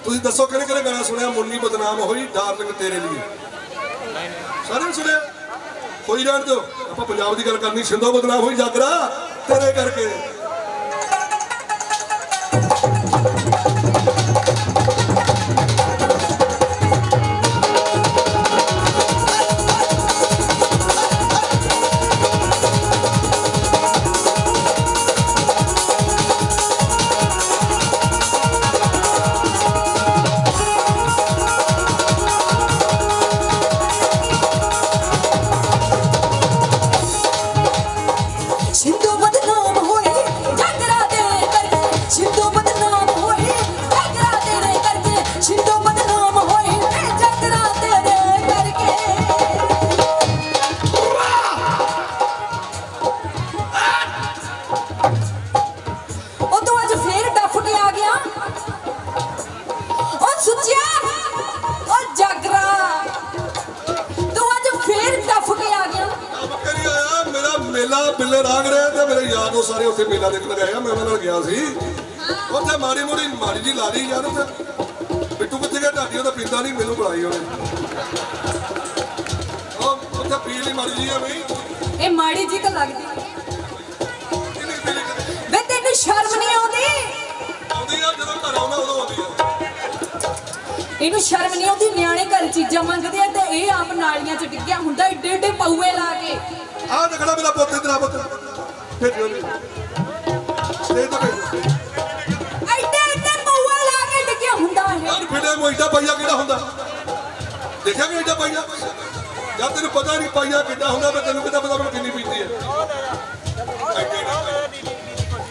S2: ਤੁਸੀਂ ਦੱਸੋ ਕਿਹੜੇ ਕਿਹੜੇ ਗਾਣਾ ਸੁਣਿਆ ਮੁੰਨੀ ਬਦਨਾਮ ਹੋਈ ਡਾਰਲਿੰਗ ਤੇਰੇ ਲਈ ਸਾਰੇ ਸੁਣਿਆ ਕੋਈ ਜਾਣ ਦਿਓ ਆਪਾਂ ਪੰਜਾਬ ਦੀ ਗੱਲ ਕਰਨੀ ਸਿੰਧੂ ਬਦਨਾਮ ਹੋਈ ਜਾਗਰਾ ਤੇਰੇ ਕਰਕੇ
S3: ਸਿੰਧੂ ਬਦਨਾਮ ਹੋਈ ਜਾਗਰਾ ਤੇਰੇ ਕਰਕੇ ਸਿੰਧੂ ਬਦਨਾਮ ਹੋਈ ਜਾਗਰਾ ਤੇਰੇ ਕਰਕੇ ਸਿੰਧੂ ਬਦਨਾਮ ਹੋਈ ਜਾਗਰਾ ਤੇਰੇ ਕਰਕੇ ਉਹ ਤੂੰ ਅੱਜ ਫੇਰ ਡੱਫ ਕੇ ਆ ਗਿਆ ਉਹ ਸੁੱਚਿਆ ਉਹ ਜਾਗਰਾ ਤੂੰ ਅੱਜ ਫੇਰ ਡੱਫ ਕੇ ਆ ਗਿਆ
S2: ਕਰੀ ਆਇਆ ਮੇਰਾ ਮੇਲਾ ਬਿੱਲੇ ਰਾਗ ਰਿਹਾ ਤੇ ਮੇਰੇ ਯਾਰ ਦੋ ਸਾਰੇ ਉੱਥੇ ਮੇਲਾ ਦੇਖਣ ਗਏ ਆ ਮੈਂ ਉਹਨਾਂ ਨਾਲ ਗਿਆ ਸੀ ਉੱਥੇ ਮਾੜੀ ਜੀ ਲਾ ਲਈ ਯਾਰ ਉੱਥੇ ਬਿੱਟੂ ਕਿੱਥੇ ਗਿਆ ਢਾਡੀ ਉਹਦਾ ਪੀਂਦਾ ਨਹੀਂ ਮੈਨੂੰ ਬੁਲਾਈ ਉਹਨੇ ਉਹ ਉੱਥੇ ਪੀ ਲਈ ਮਾੜੀ ਜੀ ਆ ਬਈ
S3: ਇਹ ਮਾੜੀ ਜੀ ਤਾਂ ਲੱਗਦੀ ਵੇ ਤੈਨੂੰ ਸ਼ਰਮ ਨਹੀਂ ਆਉਂਦੀ
S2: ਆਉਂਦੀ ਆ ਜਦੋਂ ਘਰ ਆਉਣਾ ਉਦੋਂ ਆਉਂਦੀ ਆ
S3: ਇਹਨੂੰ ਸ਼ਰਮ ਨਹੀਂ ਆਉਂਦੀ ਨਿਆਣੇ ਘਰ ਚੀਜ਼ਾਂ ਮੰਗਦੇ ਆ ਤੇ ਇਹ ਆਪ ਨਾਲੀਆਂ 'ਚ ਡਿੱਗਿਆ ਹੁੰਦਾ ਏਡੇ ਏਡੇ ਪਊਏ ਲਾ ਕੇ
S2: ਆਹ ਦੇਖਣਾ ਮੇਰਾ ਪੁੱਤ ਇਧਰ ਆ ਪੁੱਤ ਭੇਜੋ ਨੇ ਸਟੇਜ ਤੇ ਭੇਜੋ
S3: ਏਡੇ ਏਡੇ ਪਊਏ ਲਾ ਕੇ ਡਿੱਗਿਆ ਹੁੰਦਾ ਇਹ
S2: ਯਾਰ ਫਿੜੇ ਮੋਇਦਾ ਪਾਈਆ ਕਿਹੜਾ ਹੁੰਦਾ ਦੇਖਿਆ ਕਿ ਏਡਾ ਪਾਈਆ ਜਦ ਤੈਨੂੰ ਪਤਾ ਨਹੀਂ ਪਾਈਆ ਕਿੱਡਾ ਹੁੰਦਾ ਤੇ ਤੈਨੂੰ ਕਿੱਦਾਂ ਪਤਾ ਮੈਨੂੰ ਕਿੰਨੀ ਪੀਤੀ ਹੈ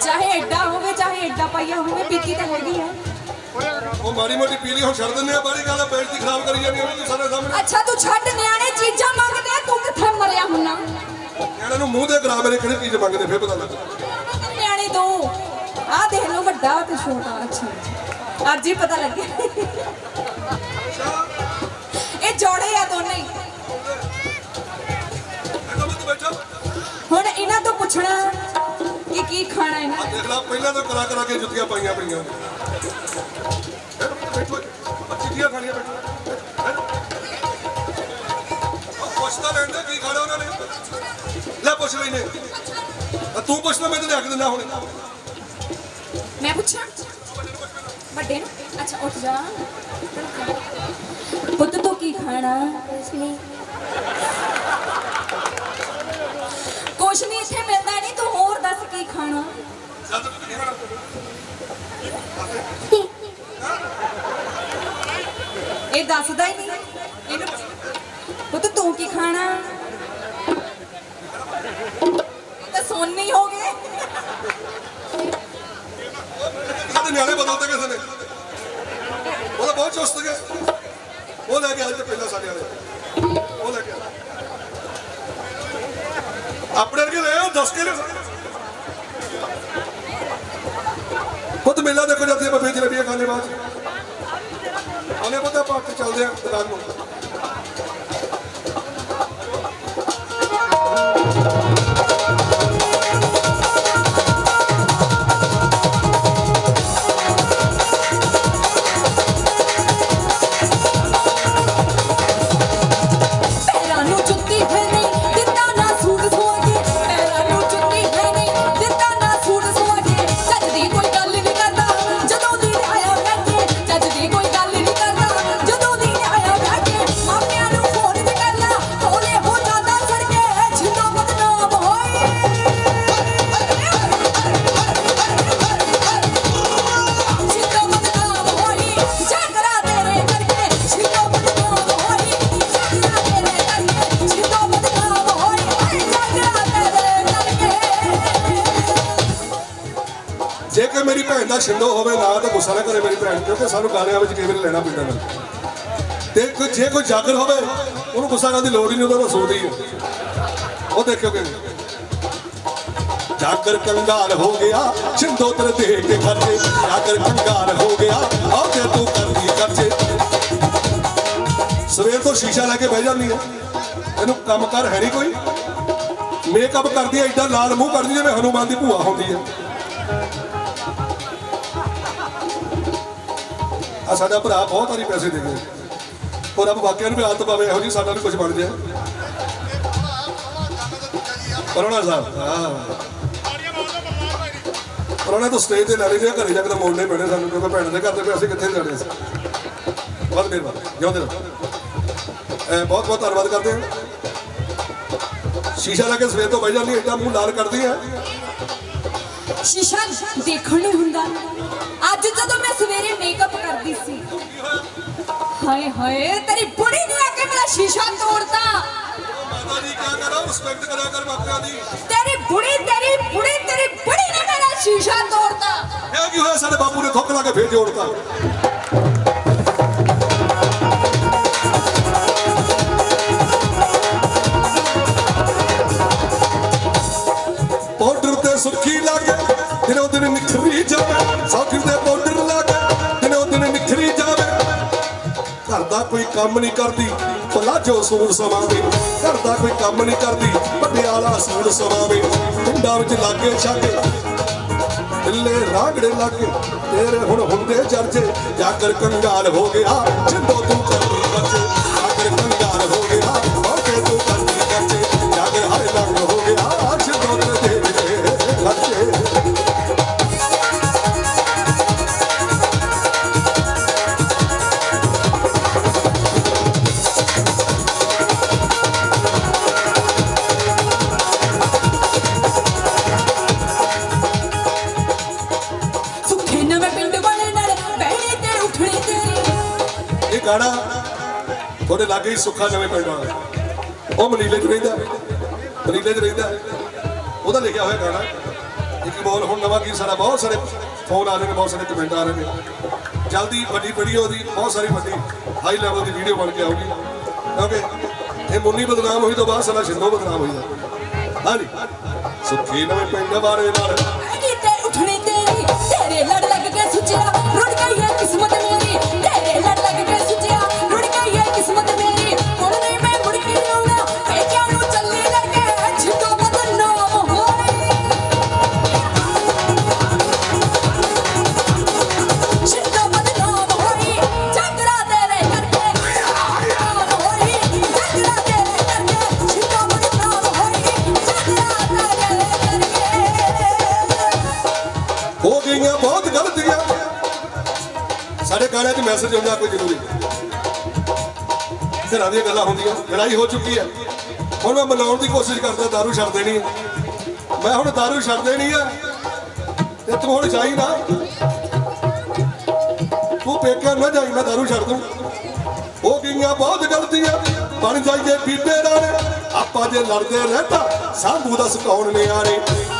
S3: ਚਾਹੇ ਏਡਾ ਹੋਵੇ ਚਾਹੇ ਏਡਾ ਪਾਈਆ ਹੋਵੇ ਪੀਤੀ ਤਾਂ ਹੈਗੀ ਆ
S2: ਉਹ ਮਾੜੀ ਮੋਟੀ ਪੀ ਲਈ ਹੁਣ ਛੱਡ ਦਿੰਦੇ ਆ ਬਾੜੀ ਗੱਲ ਬੇਇੱਜ਼ਤੀ ਖਰਾਬ ਕਰੀ ਜਾਂਦੀ ਉਹਨੂੰ ਤੂੰ ਸਾਡੇ ਸਾਹਮਣੇ
S3: ਅੱਛਾ ਤੂੰ ਛੱਡ ਨਿਆਣੇ ਚੀਜ਼ਾਂ ਮੰਗਦੇ ਆ ਤੂੰ ਕਿੱਥੇ ਮਰਿਆ ਹੁੰਨਾ
S2: ਇਹਨਾਂ ਨੂੰ ਮੂੰਹ ਤੇ ਕਰਾ ਮੇਰੇ ਕਿਹੜੀ ਚੀਜ਼ ਮੰਗਦੇ ਫੇਰ ਪਤਾ ਲੱਗਦਾ
S3: ਨਿਆਣੇ ਦੋ ਆਹ ਦੇਖ ਲਓ ਵੱਡਾ ਤੇ ਛੋਟਾ ਅੱਛਾ ਅੱਜ ਹੀ ਪਤਾ ਲੱਗਿਆ ਇਹ ਜੋੜੇ ਆ ਦੋਨੇ ਹੀ ਹੁਣ ਇਹਨਾਂ ਤੋਂ ਪੁੱਛਣਾ ਕਿ ਕੀ ਖਾਣਾ ਇਹਨਾਂ
S2: ਦੇਖ ਲਾ ਪਹਿਲਾਂ ਤਾਂ ਕਰਾ ਕੇ ਜੁੱਤੀਆਂ ਪਾਈਆਂ ਪਈਆਂ ਬੈਠੋ ਚਿੱਟੀਆਂ ਖਾਣੀਆਂ ਬੈਠੋ ਪੁੱਛਦਾ ਲੈਂਦੇ ਕੀ ਖਾਣਾ ਉਹਨਾਂ ਨੇ ਲੈ ਪੁੱਛ ਲੈਨੇ ਤੂੰ ਪੁੱਛਦਾ ਮੈਂ ਤੇ ਲਿਆ ਕੇ ਦਿੰਦਾ ਹੁਣ
S3: ਮੈਂ ਪੁੱਛਾਂ ਵੱਡੇ ਨੂੰ ਅੱਛਾ ਉੱਠ ਜਾ ਪੁੱਤ ਤੂੰ ਕੀ ਖਾਣਾ ਕੁਛ ਨਹੀਂ ਇੱਥੇ ਮਿਲਦਾ ਨਹੀਂ ਤੂੰ ਹੋਰ ਦੱਸ ਕੀ ਖਾਣਾ ਇਹ ਦੱਸਦਾ ਹੀ ਨਹੀਂ ਇਹਨੂੰ ਪੁੱਤ ਤੂੰ ਕੀ ਖਾਣਾ ਇਹ ਤਾਂ ਸੋਨੀ ਹੋ ਗਏ
S2: ਸਾਡੇ ਨਿਆਣੇ ਬਦਲਦੇ ਕਿਸੇ ਨੇ ਉਹਦਾ ਬਹੁਤ ਚੁਸਤ ਗਿਆ ਉਹ ਲੈ ਕੇ ਆ ਜੇ ਪਹਿਲਾਂ ਸਾਡੇ ਵਾਲੇ ਉਹ ਲੈ ਕੇ ਆ ਆਪਣੇ ਵਰਗੇ ਲੈ ਆਓ 10 ਕਿਲੋ ਖੁਦ ਮੇਲਾ ਦੇਖੋ ਜਾਂਦੇ ਬੱਬੇ ਜਲੇਬੀਆਂ ਖਾਣੇ ਬਾਅਦ ਉਹਨੇ ਪਤਾ ਪਾਰਕ ਚੱਲਦੇ ਆ ਦੁਕਾਨ ਨੂੰ ਮੇਰੀ ਭੈਣ ਦਾ ਛਿੰਦੋ ਹੋਵੇ ਨਾ ਤਾਂ ਗੁੱਸਾ ਨਾ ਕਰੇ ਮੇਰੀ ਭੈਣ ਕਿਉਂਕਿ ਸਾਨੂੰ ਗਾਣਿਆਂ ਵਿੱਚ ਕਈ ਵਾਰੀ ਲੈਣਾ ਪੈਂਦਾ ਨਾ ਤੇ ਜੇ ਕੋਈ ਜਾਗਰ ਹੋਵੇ ਉਹਨੂੰ ਗੁੱਸਾ ਕਰਨ ਦੀ ਲੋੜ ਹੀ ਨਹੀਂ ਉਹਦਾ ਸੋਚਦੀ ਹੈ ਉਹ ਦੇਖਿਓ ਕਿ ਜਾਗਰ ਕੰਗਾਲ ਹੋ ਗਿਆ ਛਿੰਦੋ ਤੇਰੇ ਦੇਖ ਕੇ ਖਰਚੇ ਜਾਗਰ ਕੰਗਾਲ ਹੋ ਗਿਆ ਆਹ ਤੇ ਤੂੰ ਕਰਦੀ ਖਰਚੇ ਸਵੇਰ ਤੋਂ ਸ਼ੀਸ਼ਾ ਲੈ ਕੇ ਬਹਿ ਜਾਂਦੀ ਹੈ ਇਹਨੂੰ ਕੰਮ ਕਰ ਹੈ ਨਹੀਂ ਕੋਈ ਮੇਕਅਪ ਕਰਦੀ ਹੈ ਏਡਾ ਲਾਲ ਮੂੰਹ ਕਰਦੀ ਜਿਵੇਂ ਹਨੂਮਾਨ ਦੀ ਭੂਆ ਹੁੰਦੀ ਹੈ ਆ ਸਾਡਾ ਭਰਾ ਬਹੁਤ ਸਾਰੀ ਪੈਸੇ ਦੇ ਗਏ ਔਰ ਰੱਬ ਵਾਕਿਆ ਨੂੰ ਵੀ ਆਦਤ ਪਾਵੇ ਇਹੋ ਜੀ ਸਾਡਾ ਵੀ ਕੁਝ ਬਣ ਜਾਏ ਕਰੋਨਾ ਸਾਹਿਬ ਕਰੋਨਾ ਤੋਂ ਸਟੇਜ ਤੇ ਲੈ ਲਈ ਘਰੇ ਜਾ ਕੇ ਮੋੜਨੇ ਪੈਣੇ ਸਾਨੂੰ ਕਿਉਂਕਿ ਭੈਣ ਦੇ ਘਰ ਦੇ ਪੈਸੇ ਕਿੱਥੇ ਜਾਣੇ ਸੀ ਬਹੁਤ ਮਿਹਰਬਾਨੀ ਜਿਉਂਦੇ ਰਹੋ ਬਹੁਤ ਬਹੁਤ ਧੰਨਵਾਦ ਕਰਦੇ ਹਾਂ ਸ਼ੀਸ਼ਾ ਲਾ ਕੇ ਸਵੇਰ ਤੋਂ ਬਹਿ ਜਾਂਦੀ ਏਡਾ ਮੂੰਹ ਲਾਲ ਕਰਦੀ ਹੈ
S3: ਸ਼ੀਸ਼ਾ ਦੇਖਣ ਨੂੰ ਹੁੰਦਾ ਅੱਜ ਜਦੋਂ ਮੈਂ ਸਵੇਰੇ ਮੇਕਅਪ ਕਰਦੀ ਸੀ ਹਾਏ ਹਾਏ ਤੇਰੀ ਬੁੜੀ ਨੇ ਆ ਕੇ ਮੇਰਾ ਸ਼ੀਸ਼ਾ ਤੋੜਤਾ
S2: ਮਾਤਾ ਜੀ ਕੀ ਕਰੋ ਰਿਸਪੈਕਟ ਕਰਿਆ ਕਰ ਮਾਪਿਆਂ ਦੀ
S3: ਤੇਰੀ ਬੁੜੀ ਨੇ ਮੇਰਾ ਸ਼ੀਸ਼ਾ ਤੋੜਤਾ
S2: ਇਹ ਕੀ ਹੋਇਆ ਸਾਡੇ ਬਾਪੂ ਨੇ ਥੁੱਕ ਲਾ ਕੇ ਫੇਰ ਜੋੜਤਾ ਪਾਊਡਰ ਤੇ ਸੁੱਖੀ ਲੱਗ ਦਿਨੋਂ ਦਿਨ ਨਿਖਰੀ ਜਾਵੇ ਸੌਖੀ ਦੇ ਪਾਊਡਰ ਲੱਗ ਦਿਨੋਂ ਦਿਨ ਨਿਖਰੀ ਜਾਵੇ ਘਰ ਦਾ ਕੋਈ ਕੰਮ ਨਹੀਂ ਕਰਦੀ ਪਲਾਜੋ ਸੂਟ ਸਵਾਵੇ ਘਰ ਦਾ ਕੋਈ ਕੰਮ ਨਹੀਂ ਕਰਦੀ ਪਟਿਆਲਾ ਸੂਟ ਸਵਾਵੇ ਪਿੰਡਾਂ ਵਿੱਚ ਲਾਗੇ ਛਾਗੇ ਢਿੱਲੇ ਰਾਗੜੇ ਲਾਗੇ ਤੇਰੇ ਹੁਣ ਹੁੰਦੇ ਚਰਚੇ ਜਾਗਰ ਕੰਗਾਲ ਹੋ ਗਿਆ ਜਿੰਦੋ ਤੂੰ ਕਰਦੀ ਬੱਚੇ ਜਾਗਰ ਕੰਗਾਲ ਹੋ ਗਿਆ ਮੌਕੇ ਤੂੰ ਕਰਦੀ ਬੱਚੇ ਜਾਗਰ ਹਰ ਲੰਗ ਹੋ ਗਿਆ ਜਿੰਦੋ ਤੇਰੇ ਬੱਚੇ ਗਾਣਾ ਤੁਹਾਡੇ ਲਾਗੇ ਹੀ ਸੁੱਖਾ ਨਵੇਂ ਪਿੰਡ ਵਾਲਾ ਉਹ ਮਨੀਲੇ 'ਚ ਰਹਿੰਦਾ ਉਹਦਾ ਲਿਖਿਆ ਹੋਇਆ ਗਾਣਾ ਇੱਕ ਬੋਲ ਹੁਣ ਨਵਾਂ ਗੀਤ ਸਾਡਾ ਬਹੁਤ ਸਾਰੇ ਫੋਨ ਆ ਰਹੇ ਨੇ ਬਹੁਤ ਸਾਰੇ ਕਮੈਂਟ ਆ ਰਹੇ ਨੇ ਜਲਦੀ ਵੱਡੀ ਵੀਡੀਓ ਦੀ ਬਹੁਤ ਸਾਰੀ ਵੱਡੀ ਹਾਈ ਲੈਵਲ ਦੀ ਵੀਡੀਓ ਬਣ ਕੇ ਆਊਗੀ ਕਿਉਂਕਿ ਇਹ ਮੁੰਨੀ ਬਦਨਾਮ ਹੋਈ ਤੋਂ ਬਾਅਦ ਸਾਡਾ ਛਿੰਦੋ ਬਦਨਾਮ ਹੋਈ ਹਾਂਜੀ ਸੁੱਖੀ ਨਵੇਂ ਪਿੰਡ ਬਾਰੇ ਨਾਲ
S3: ਉੱਠਣੇ ਤੇਰੇ ਲੜ ਲੱਗ ਕੇ ਸੁੱਚਿਆ ਰੁੜ ਗਈ ਹੈ ਕਿਸਮਤ ਮੇਰੀ ਤੇਰੇ ਲੜ ਲੱਗ ਕੇ ਸੁੱਚਿਆ ਰੁੜ ਗਈ ਹੈ ਕਿਸਮਤ ਮੇਰੀ ਹੁਣ ਨਹੀਂ ਮੈਂ ਮੁੜ ਕੇ ਆਉਣਾ ਪੇਕਿਆਂ ਨੂੰ ਚੱਲੇ ਲੱਗੇ ਛਿੰਦੋ ਬਦਨਾਮ ਹੋਈ ਛਿੰਦੋ ਬਦਨਾਮ ਹੋਈ ਜਾਗਰਾ ਤੇਰੇ ਕਰਕੇ ਬਦਨਾਮ ਹੋਈ ਜਾਗਰਾ ਤੇਰੇ ਕਰਕੇ ਛਿੰਦੋ ਬਦਨਾਮ ਹੋਈ ਜਾਗਰਾ ਤੇਰੇ ਕਰਕੇ
S2: ਹੋ ਗਈਆਂ ਬਹੁਤ ਗਲਤੀਆਂ ਸਾਡੇ ਗਾਣਿਆਂ 'ਚ ਮੈਸੇਜ ਹੁੰਦਾ ਕੋਈ ਜ਼ਰੂਰੀ ਘਰਾਂ ਦੀਆਂ ਗੱਲਾਂ ਹੁੰਦੀਆਂ ਲੜਾਈ ਹੋ ਚੁੱਕੀ ਹੈ ਹੁਣ ਮੈਂ ਮਨਾਉਣ ਦੀ ਕੋਸ਼ਿਸ਼ ਕਰਦਾ ਦਾਰੂ ਛੱਡ ਦੇਣੀ ਹੈ ਮੈਂ ਹੁਣ ਦਾਰੂ ਛੱਡ ਦੇਣੀ ਹੈ ਤੇ ਤੂੰ ਹੁਣ ਜਾਈ ਨਾ ਤੂੰ ਪੇਕਿਆਂ ਨਾ ਜਾਈ ਮੈਂ ਦਾਰੂ ਛੱਡ ਦੂੰ ਹੁੰਦੀਆਂ ਬਹੁਤ ਗਲਤੀਆਂ ਬਣ ਜਾਈਏ ਬੀਬੇ ਰਾਣੇ ਆਪਾਂ ਜੇ ਲੜਦੇ ਰਹਿਤਾ ਸਾਂਭੂ ਦੱਸ ਕੌਣ ਨਿਆਣੇ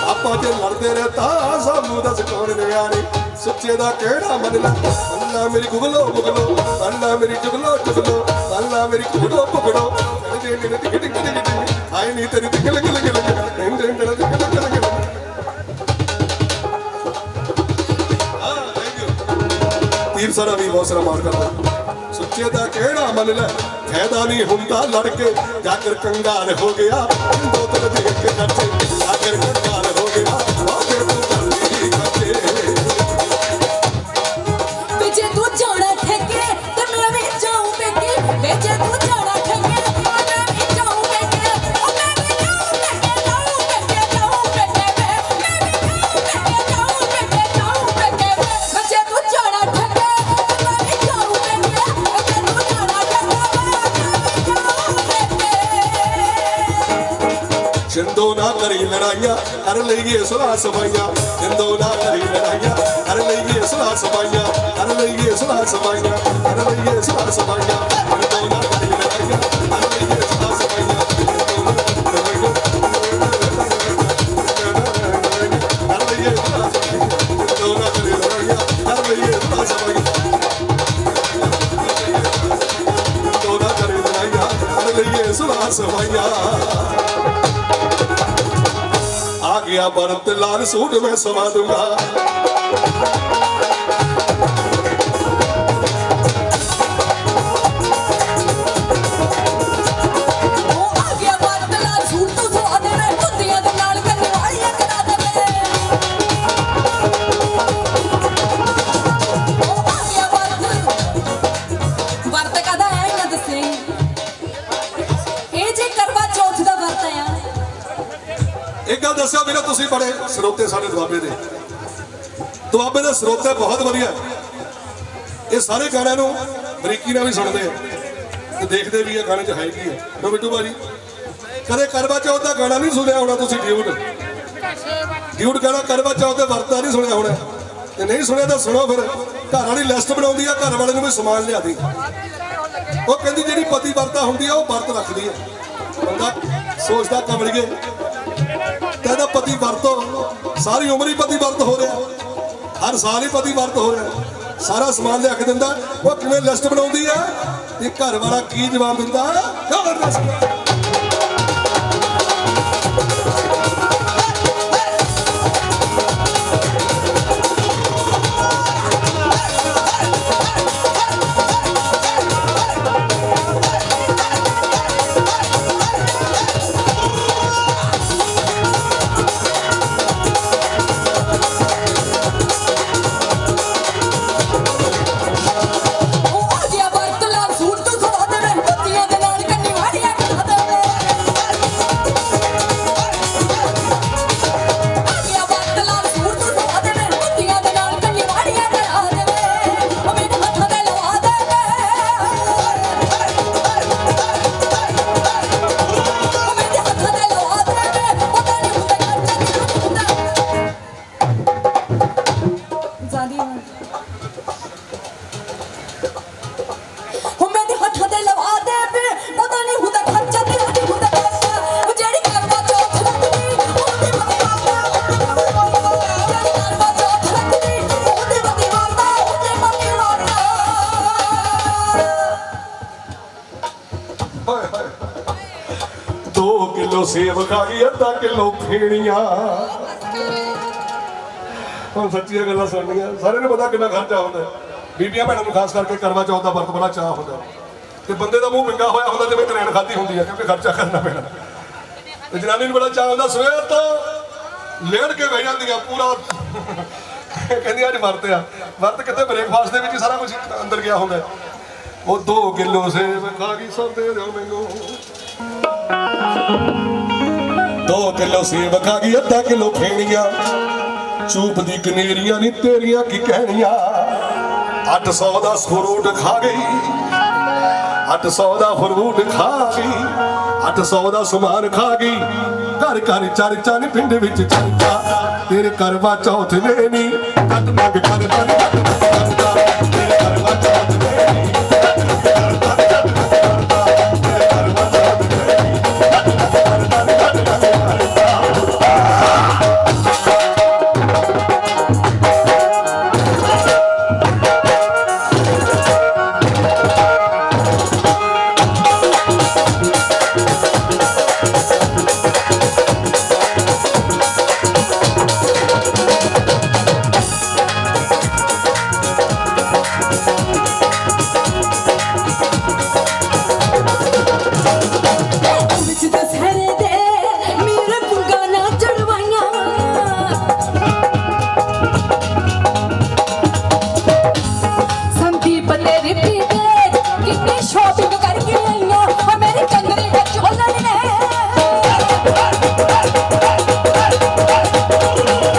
S2: ਆਪਾਂ ਜੇ ਲੜਦੇ ਰਹਿਤਾ ਸਾਂਭੂ ਦੱਸ ਕੌਣ ਨਿਆਣੇ ਸੱਚੇ ਦਾ ਕਿਹੜਾ ਮੰਨਣਾ ਮੇਰੀ ਗੁਗਲੋ ਗੁਗਲੋ ਮੰਨਣਾ ਮੇਰੀ ਜੁਗਲੋ ਜੁਗਲੋ ਮੰਨਣਾ ਮੇਰੀ ਕੁੜੋ ਪੁਗੜੋ ਜੇ ਨੇ ਟਿਕ ਟਿਕ ਟਿਕ ਆਈ ਨਹੀਂ ਤੇਰੀ ਟਿਕ ਲਗ ਲਗ ਲਗ ਤੀਰ ਸਾਰਾ ਵੀ ਬਹੁਤ ਸਾਰਾ ਮਾਰ ਕਰਦਾ ਸੁੱਚੇ ਦਾ ਕਿਹੜਾ ਮੰਨ ਲੈ ਫਾਇਦਾ ਨਹੀਂ ਹੁੰਦਾ ਲੜ ਕੇ ਜਾਗਰ ਕੰਗਾਲ ਹੋ ਗਿਆ ਦੋ ਤਲ ਦੇਖ ਕੇ ਨੱਚੇ ਜਾਗਰ ਕੰਗਾਲ ਹੋ ਗਿਆ ਵਾਕੇ ਤੂੰ ਕਰਦੀ ਖੱਚੇ
S3: ਵੇਜੇ ਤੂੰ ਜਾਣਾ ਠੇਕੇ ਤੇ ਮੈਂ ਵੀ ਜਾਉਂ ਪੇਕੇ ਵੇਜੇ ਤੂੰ ਜਾਣਾ ਠੇਕੇ ਤੇ ਮੈਂ ਵੀ ਜਾਉਂ ਪੇਕੇ ਉਹ ਮੈਂ ਵੀ ਜਾਉਂ ਪੇਕੇ ਜਾਉਂ ਪੇਕੇ ਜਾਉਂ ਪੇਕੇ ਮੈਂ ਵੀ ਜਾਉਂ ਪੇਕੇ ਜਾਉਂ ਪੇਕੇ ਵੇਜੇ ਤੂੰ ਜਾਣਾ ਠੇਕੇ ਤੇ ਮੈਂ ਵੀ ਜਾਉਂ ਪੇਕੇ ਵੇਜੇ ਤੂੰ ਜਾਣਾ ਠੇਕੇ ਮੈਂ ਵੀ ਜਾਉਂ ਪੇਕੇ
S2: ਜਿੰਦੋ ਨਾ ਕਰੀ ਲੜਾਈਆਂ ਕਰ ਲਈਏ ਸੁਲਾ ਸਮਾਈਆਂ ਜਿੰਦੋ ਨਾ ਕਰੀ ਲੜਾਈਆਂ ਕਰ ਲਈਏ ਸੁਲਾ ਸਮਾਈਆਂ ਕਰ ਲਈਏ ਸੁਲਾ ਸਮਾਈਆਂ ਕਰ ਲਈਏ ਸੁਲਾ ਸਮਾਈਆਂ ਜਿੰਦੋ ਨਾ ਕਰੀ ਲੜਾਈਆਂ ਕਰ ਲਈਏ ਸੁਲਾ ਸਮਾਈਆਂ ਕਰ ਲਈਏ ਸੁਲਾ ਸਮਾਈਆਂ ਜਿੰਦੋ ਨਾ ਕਰੀ ਲੜਾਈਆਂ ਕਰ ਲਈਏ ਸੁਲਾ ਸਮਾਈਆਂ ਜਿੰਦੋ ਨਾ ਕਰੀ ਲੜਾਈਆਂ ਕਰ ਲਈਏ ਸੁਲਾ ਸਮਾਈਆਂ आ गया भरत लाल सूट मैं सवा दूंगा एक गल दस्यो मेरे तुसी बड़े स्रोते साडे दुआबे दे स्रोते बहुत वधिया ये सारे गाणिਆਂ ਨੂੰ ਬਰੀਕੀ ਨਾਲ ਵੀ ਸੁਣਦੇ ਤੇ ਦੇਖਦੇ ਵੀ ਇਹ ਗਾਣੇ 'ਚ ਹੈ ਕੀ ਹੈ ਬਿੱਟੂ ਭਾਜੀ ਕਦੇ ਕਰਵਾ ਚੌਥ ਦਾ ਗਾਣਾ ਨਹੀਂ ਸੁਣਿਆ ਹੋਣਾ ਤੁਸੀਂ ਡਿਊਟ ਗਾਣਾ ਕਰਵਾ ਚੌਥ ਤੇ ਵਰਤਾ ਨਹੀਂ ਸੁਣਿਆ ਹੋਣਾ ਤੇ ਨਹੀਂ ਸੁਣਿਆ ਤਾਂ ਸੁਣੋ ਫਿਰ ਘਰ ਵਾਲੀ ਲਿਸਟ ਬਣਾਉਂਦੀ ਆ ਘਰ ਵਾਲੇ ਨੂੰ ਵੀ ਸਮਾਨ ਲਿਆ ਦੇ ਉਹ ਕਹਿੰਦੀ ਜਿਹੜੀ ਪਤੀ ਵਰਤਾ ਹੁੰਦੀ ਆ ਉਹ ਵਰਤ ਰੱਖਦੀ ਆ ਬੰਦਾ ਸੋਚਦਾ ਕਮਲੀਏ कहता पति वर्त सारी उम्र ही पति वर्त हो रहा हर साल ही पति वर्त हो रहा सारा समान लिया के दिंदा वो किवें लिस्ट बनाउंदी है ते घर वाला की जवाब दिंदा जबरदस्त सेब खा गई अद्धा किलो फेणिया हम सच्चियां गल्लां सुननियां सारे ने पता कितना खर्चा होता बीबियां भैणां नूं खास करके करवा चौथ दा वर्त बड़ा चाह होता ते बंदे दा मूंह विंगा होया होंदा जिवें करैन खाधी हुंदी है क्योंकि खर्चा करना पैना ते जनानी नूं बड़ा चाह होंदा सवेर तो लेड़ के बह जांदियां पूरा कहंदी अज वर्त आ वर्त किते ब्रेकफास्ट दे विच सारा कुछ अंदर गया होंदा वो 2 किलो सेब खा गई सब दे दिओ मैनूं 2 किलो सेब खा गई अद्धा किलो फेणिया चूप दी कनेरियां नी तेरियां की कहनियां 800 दा फ्रूट खा गई 800 दा फ्रूट खा गई 800 दा समान खा गई घर घर चर्चा नी पिंड विच चर्चा तेरे करवा चौथ ने नी कट मंग करदा नी तेरे करवा चौथ ने नी कट मंग करदा नी
S3: ਨੀ ਸ਼ਾਪਿੰਗ ਕਰਕੇ ਆਈਆਂ ਓ ਮੇਰੀ ਕੰਗਰੀ ਵਿੱਚ ਉਹਨਾਂ ਨੇ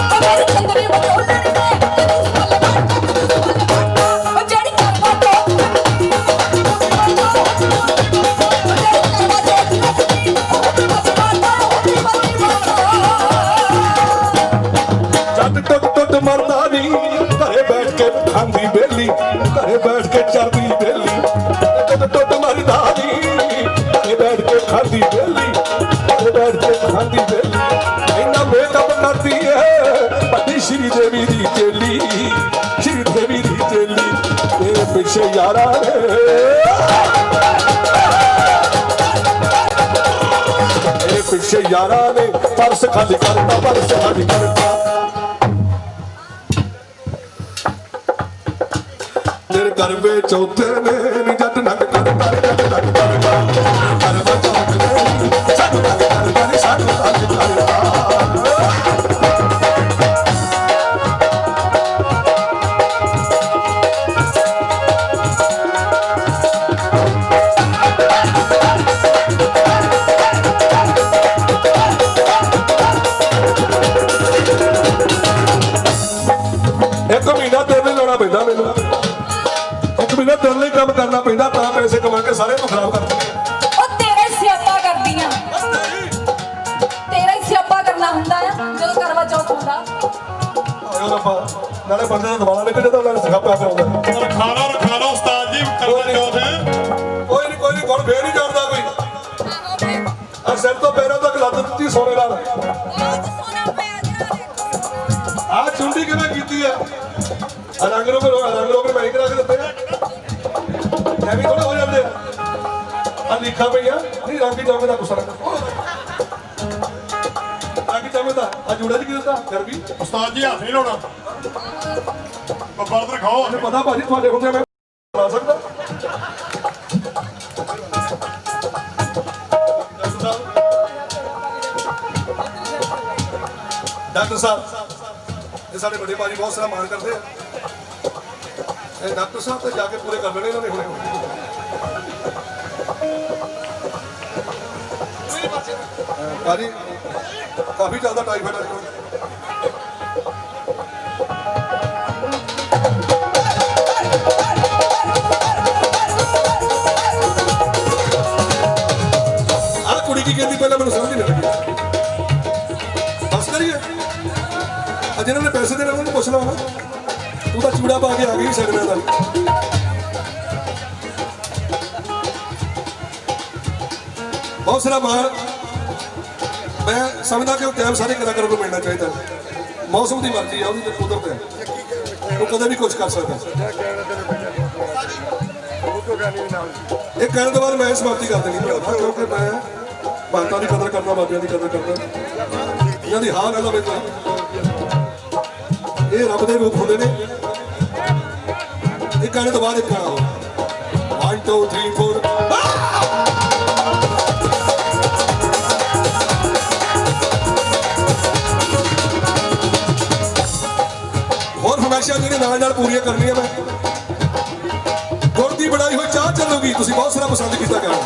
S3: ਓ ਮੇਰੀ ਕੰਗਰੀ ਵਿੱਚ ਉਹਨਾਂ ਨੇ ਓ ਜਿਹੜੀ ਕਰਵਾ ਤੋਂ
S2: ਜੱਟ ਟੁੱਟ ਟੁੱਟ ਮਰਦਾ ਨਹੀਂ ਘਰੇ ਬੈਠ ਕੇ ਖਾਂਦੀ ਬੇਲੀ ਘਰੇ ਬੈਠ ਕੇ ਚਰਦੀ ਬੇਲੀ ਟੁੱਟ ਟੁੱਟ ਮਰਦਾ ਨਹੀਂ ਘਰੇ ਬੈਠ ਕੇ ਖਾਂਦੀ ਬੇਲੀ ਘਰੇ ਬੈਠ ਕੇ ਖਾਂਦੀ ਬੇਲੀ ਇੰਨਾ ਮੇਕਅਪ ਕਰਦੀ ਏ ਵੱਡੀ ਸ਼੍ਰੀ ਦੇਵੀ ਦੀ ਚੇਲੀ ਸ਼੍ਰੀ ਦੇਵੀ ਦੀ ਚੇਲੀ ਤੇਰੇ ਪਿੱਛੇ ਯਾਰਾ ਤੇਰੇ ਪਿੱਛੇ ਯਾਰਾ ਨੇ ਪਰਸ ਖਾਲੀ ਕਰਤਾ ਪਰਸ ਖਾਲੀ ਕਰਤਾ ਤੇਰੇ ਘਰ ਵਿੱਚ ਚੌਥੇ ਨੇ ਨੀ ਜੱਟ ਨੱਕ ਕਰਦਾ ਜੱਟ ਨੱਕ ਕਰਦਾ ਘਰ ਵਿੱਚ ਚੌਥੇ ਨੇ ਸਾਨੂੰ ਨੱਕ ਕਰਦਾ ਨੀ ਸਾਨੂੰ ਨੱਕ ਕਰਦਾ ਇੱਕ ਮਹੀਨਾ ਤੇਰੇ ਲਾਉਣਾ ਪੈਂਦਾ ਮੈਨੂੰ ਇੱਕ ਮਹੀਨਾ ਤੇਰੇ ਲਈ ਕੰਮ ਕਰਨਾ ਪੈਂਦਾ ਤਾਂ ਪੈਸੇ ਕਮਾ ਕੇ ਸਾਰੇ ਨੂੰ ਖਰਾਬ ਕਰ ਦਿੰਦੇ
S3: ਉਹ ਤੇਰਾ ਹੀ ਸਿਆਪਾ ਕਰਦੀਆਂ ਤੇਰਾ ਹੀ ਸਿਆਪਾ ਕਰਨਾ ਹੁੰਦਾ ਆ ਜਦੋਂ ਕਰਵਾ ਚੌਥ ਹੁੰਦਾ
S2: ਆਇਓ ਰੱਬਾ ਨਾਲੇ ਬੰਦੇ ਦਾ ਦਵਾਲਾ ਨਿਕਲ ਜਾਂਦਾ ਨਾਲੇ ਸਿਖਾਪਾ ਕਰਾਉਂਦਾ
S1: ਰਖਾ ਲਓ ਉਸਤਾਦ ਜੀ ਕਰਵਾ ਚੌਥ
S2: ਕੋਈ ਨਹੀਂ ਕੋਣ ਫੇਰ ਨਹੀਂ ਜਾਣਦਾ ਕੋਈ ਆ ਸਿਰ ਤੋਂ ਪੈਰਾਂ ਤੱਕ ਲੱਤ ਦਿੱਤੀ ਸੋਨੇ ਨਾਲ ਆ ਚੁੰਡੀ ਕਿਵੇਂ ਕੀਤੀ ਹੈ ਰੰਗ ਰੋਗਰ ਮੈਂ ਕਰਾ ਕੇ ਦਿੱਤੇ ਐਵੇਂ ਥੋੜਾ ਹੋ ਜਾਂਦੇ ਆ ਲਿਖਾ ਪਈਆ ਨਹੀਂ ਰੰਗੀ ਜਾਵੇ ਦਾ ਗੁੱਸਾ ਰੰਗੀ ਜਾਵੇ ਦਾ ਆ ਜੂੜਾ ਜੀ ਕੀ ਦਿੱਤਾ ਫਿਰ ਵੀ
S1: ਉਸਤਾਦ ਜੀ ਹੱਥ ਨਹੀਂ ਲਾਉਣਾ ਬੱਬਰ ਦਿਖਾਓ
S2: ਮੈਨੂੰ ਪਤਾ ਭਾਜੀ ਤੁਹਾਡੇ ਹੁੰਦੇ ਮੈਂ ਬਣਾ ਸਕਦਾ ਡਾਕਟਰ ਸਾਹਿਬ ਇਹ ਸਾਡੇ ਵੱਡੇ ਭਾਜੀ ਬਹੁਤ ਸਾਰਾ ਮਾਣ ਕਰਦੇ ਆ ਇਹ ਡਾਕਟਰ ਸਾਹਿਬ ਤੇ ਜਾ ਕੇ ਪੂਰੇ ਕਰ ਲੈਣੇ ਇਹਨਾਂ ਨੇ ਹੁਣੇ ਭਾਜੀ ਕਾਫੀ ਚੱਲਦਾ ਟਾਈਫਾਇਡ ਅੱਜ ਕੱਲ੍ਹ ਆਹ ਕੁੜੀ ਕੀ ਕਹਿੰਦੀ ਪਹਿਲਾਂ ਮੈਨੂੰ ਸਮਝ ਨਹੀਂ ਲੱਗੀ ਬਸ ਕਰੀਏ ਆ ਜਿਹਨਾਂ ਨੇ ਪੈਸੇ ਦੇਣੇ ਉਹਨਾਂ ਨੂੰ ਪੁੱਛ ਲਵਾਂ ਤੂੰ ਤਾਂ ਚੂੜਾ ਪਾ ਕੇ ਆ ਗਈ ਸਗਨਾਂ ਦਾ ਬਹੁਤ ਸਾਰਾ ਮਾਣ ਮੈਂ ਸਮਝਦਾ ਕਿ ਉਹ ਟਾਈਮ ਸਾਰੇ ਕਲਾਕਾਰਾਂ ਨੂੰ ਮਿਲਣਾ ਚਾਹੀਦਾ ਮੌਸਮ ਦੀ ਮਰਜ਼ੀ ਆ ਉਹਦੀ ਤੇ ਕੁਦਰਤ ਹੈ ਉਹ ਕਦੇ ਵੀ ਕੁਝ ਕਰ ਸਕਦਾ ਇਹ ਕਹਿਣ ਤੋਂ ਬਾਅਦ ਮੈਂ ਸਮਾਪਤੀ ਕਰ ਦੇਣੀ ਕਿਉਂਕਿ ਮੈਂ ਬਾਤਾਂ ਦੀ ਕਦਰ ਕਰਦਾ ਬਾਬਿਆਂ ਦੀ ਕਦਰ ਕਰਦਾ ਇਹਨਾਂ ਦੀ ਹਾਂ ਗੱਲ ਹੋਵੇ ਇਹ ਰੱਬ ਦੇ ਰੂਪ ਹੁੰਦੇ ਨੇ ਇਹ ਕਹਿਣ ਤੋਂ ਬਾਅਦ ਇੱਕ ਗਾਣਾ ਹੋ 1 2 3 4 ਹੋਰ ਫਰਮਾਇਸ਼ਾਂ ਜਿਹੜੇ ਨਾਲ ਪੂਰੀਆਂ ਕਰਨੀਆਂ ਮੈਂ ਗੁੜ ਦੀ ਬਣਾਈ ਹੋਈ ਚਾਹ ਚੱਲੂਗੀ ਤੁਸੀਂ ਬਹੁਤ ਸਾਰਾ ਪਸੰਦ ਕੀਤਾ ਗਾਣਾ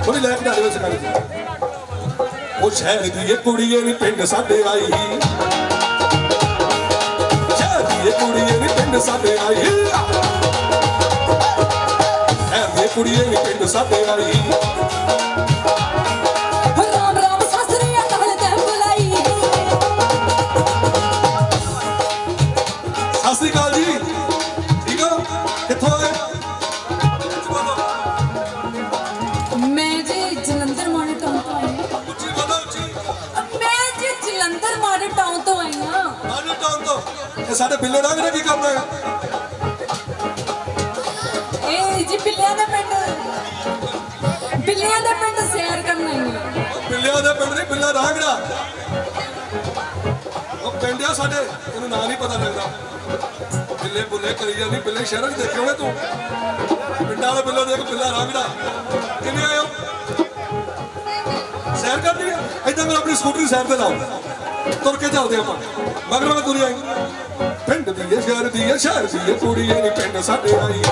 S2: ਥੋੜੀ ਲੈ ਕੇ ਜਾਣੇ ਵਿੱਚ ਗਾਣੇ ਉਹ ਸ਼ਹਿਰ ਦੀ ਇਹ ਕੁੜੀਏ ਨੀ ਪਿੰਡ ਸਾਡੇ ਆਈ ਸ਼ਹਿਰ ਦੀ ਇਹ ਕੁੜੀਏ ਨੀ ਪਿੰਡ ਸਾਡੇ ਆਈ ਸ਼ਹਿਰ ਦੀ ਕੁੜੀਏ ਨੀ ਪਿੰਡ ਸਾਡੇ ਆਈ
S3: ਰਾਮ ਰਾਮ ਸਾਸਰੀ ਅਕਾਲ ਤੇ ਬੁਲਾਈ
S2: ਸਤਿ ਸ੍ਰੀ ਅਕਾਲ ਜੀ ਠੀਕ ਹੋ ਕਿੱਥੋਂ ਆਏ
S3: ਮੈਂ ਜੀ ਜਲੰਧਰ ਮਾਡਲ ਟਾਊਨ ਤੋਂ ਆਈ ਹਾਂ
S2: ਉੱਚੀ ਬੋਲੋ ਉੱਚੀ
S3: ਮੈਂ ਜੀ ਜਲੰਧਰ ਮਾਡਲ ਟਾਊਨ ਤੋਂ ਆਈ ਹਾਂ
S2: ਮਾਡਲ ਟਾਊਨ ਤੋਂ ਇਹ ਸਾਡੇ ਬਿੱਲੇ ਡਾਂਗ ਨੇ ਕੀ ਕਰਨਾ ਹੈ
S3: ਇਹ ਜੀ ਬਿੱਲਿਆਂ ਦੇ ਪਿੰਡ ਸੈਰ ਕਰਨ ਆਈ ਹਾਂ
S2: ਬਿੱਲਿਆਂ ਦੇ ਪਿੰਡ ਨਹੀਂ ਬਿੱਲਾ ਰਾਂਗੜਾ ਉਹ ਪਿੰਡ ਆ ਸਾਡੇ ਇਹਨੂੰ ਨਾਂ ਨਹੀਂ ਪਤਾ ਲੱਗਦਾ ਬਿੱਲੇ ਬੁੱਲੇ ਕਰੀ ਜਾਂਦੀ ਬਿੱਲੇ ਸ਼ਹਿਰਾਂ 'ਚ ਦੇਖੇ ਹੋਣੇ ਤੂੰ ਪਿੰਡਾਂ ਵਾਲੇ ਬਿੱਲੇ ਦੇਖ ਬਿੱਲਾ ਰਾਂਗੜਾ ਕਿਵੇਂ ਆਇਓ ਸੈਰ ਕਰਦੀ ਆ ਏਦਾਂ ਕਰ ਆਪਣੀ ਸਕੂਟਰੀ ਸੈਰ ਤੇ ਲਾਓ ਤੁਰ ਕੇ ਚੱਲਦੇ ਆਪਾਂ ਮਗਰ ਮੈਂ ਤੁਰੀ ਆਈ ਪਿੰਡ ਦੀ ਸ਼ਹਿਰ ਦੀ ਸ਼ਹਿਰ ਦੀ ਕੁੜੀ ਨਹੀਂ ਪਿੰਡ ਸਾਡੇ ਆਈ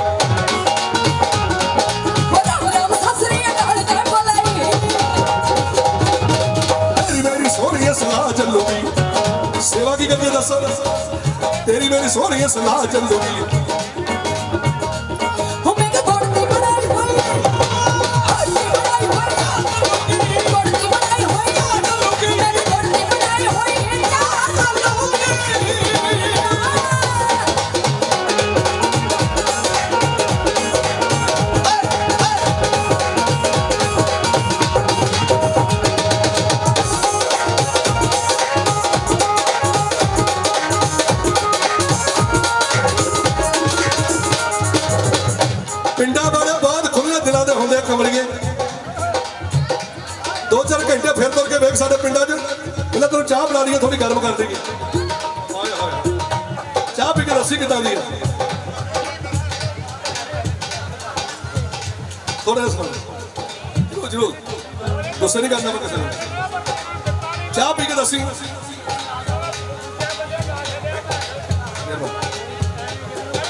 S2: दसो तेरी मेरी सोहनी सलाह चलूगी
S3: हो मैं के गोड़ती बनाई होई गोड़ती बनाई होई गोड़ती बनाई होई मैं के गोड़ती बनाई होई क्या करूंगी
S2: पिंडा वाले बहुत खुले दिलों के होंगे कमलिए 2-4 घंटे फिर तुर के वेख साडे पिंडा च पहले तेन चाह बना ली थोड़ी गर्म कर देगी चाह पी के दसी कितना दी है थोड़ा जरूर जरूर गुस्से नहीं करना मैं किसी चाह पी के दसी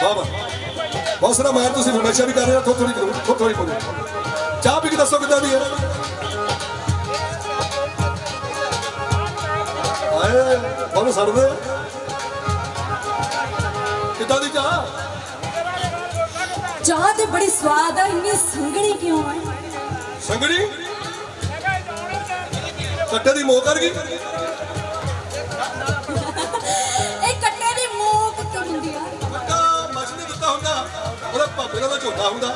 S2: वाह वाह बहुत सारा मार तुम हमेशा भी कर रहे हो थोड़ी थोड़ी बोलो चाह पी के दसो कि दी है आए सड़ दे कि दी चाह
S3: चाह ते बड़ी स्वाद है इतनी संगनी क्यों है
S2: संगड़ी कट्टे दी मोह कर गई
S3: ਇਹ ਕੱਟੇ ਦੀ ਮੂੰਹ ਕਿੱਥੇ ਹੁੰਦੀ ਆ
S2: ਕट्टा मछ नहीं दिता होंगे ਉਹਦਾ ਭਾਪੇ ਦਾ ਝੋਟਾ ਹੁੰਦਾ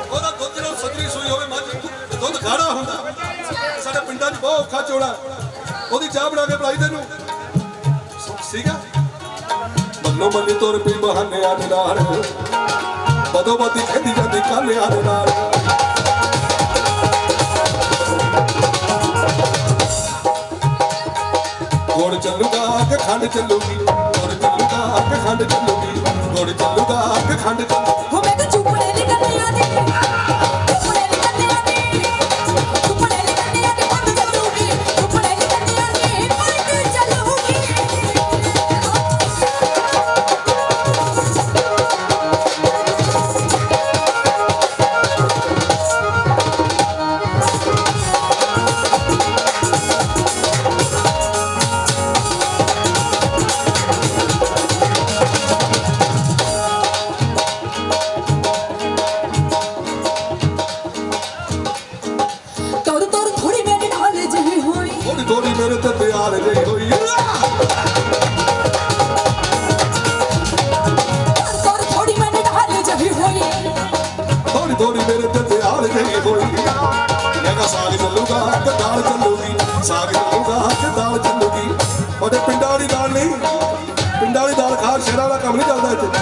S2: ਉਹਦਾ ਦੁੱਧ ਜਦੋਂ ਸੱਜਰੀ ਸੂਈ ਹੋਵੇ ਮੱਝ ਦੁੱਧ ਖਾੜਾ ਹੁੰਦਾ ਸਾਡੇ ਪਿੰਡਾਂ 'ਚ ਬਹੁਤ ਔਖਾ ਚੋੜਾ ਉਹਦੀ ਚਾਹ ਬਣਾ ਕੇ ਪਿਲਾਈ ਤੈਨੂੰ ਸੀਗਾ ਮੰਨੋ ਮੰਨੀ ਤੁਰ ਪਈ ਬਹਾਨਿਆਂ ਦੇ ਨਾਲ ਬਦੋ ਬਦੀ ਖੇਦੀ ਜਾਂਦੀ ਕਾਲਿਆਂ ਦੇ ਨਾਲ गोड़ चलूगा के खंड चलूगी गोड़ चलूगा के खंड चलूगी गोड़ चलूगा के खंड चलूगी
S3: ਹੋ ਮੈਂ ਤੇ ਚੁੱਪੜੇ ਨਹੀਂ ਕਰਨੀਆਂ ਦੀ ਚੁੱਪੜੇ ਨਹੀਂ ਕਰਨੀਆਂ ਦੀ ਚੁੱਪੜੇ ਨਹੀਂ ਕਰਨੀਆਂ ਦੀ ਪੰਡ ਚੱਲੂਗੀ ਚੁੱਪੜੇ ਨਹੀਂ ਕਰਨੀਆਂ ਦੀ ਪੰਡ ਚੱਲੂਗੀ ਤੋਰ ਤੋਰ ਥੋੜੀ ਮੇਰੀ ਢਾਲ ਜਿਹੀ ਹੋਈ
S2: थोड़ी थोड़ी मेरे ते प्यार गई हुई
S3: ਤੋਰ ਥੋੜੀ ਮੇਰੀ ਢਾਲ ਜਿਹੀ ਹੋਈ
S2: थोड़ी थोड़ी मेरे ते प्यार गई हुई मैं साग चलूगा के दाल चलूगी साग चलूगा के दाल चलूगी और पिंडा वाली दाल नहीं पिंडा वाली दाल खा शहर वाला काम नहीं चलता इतने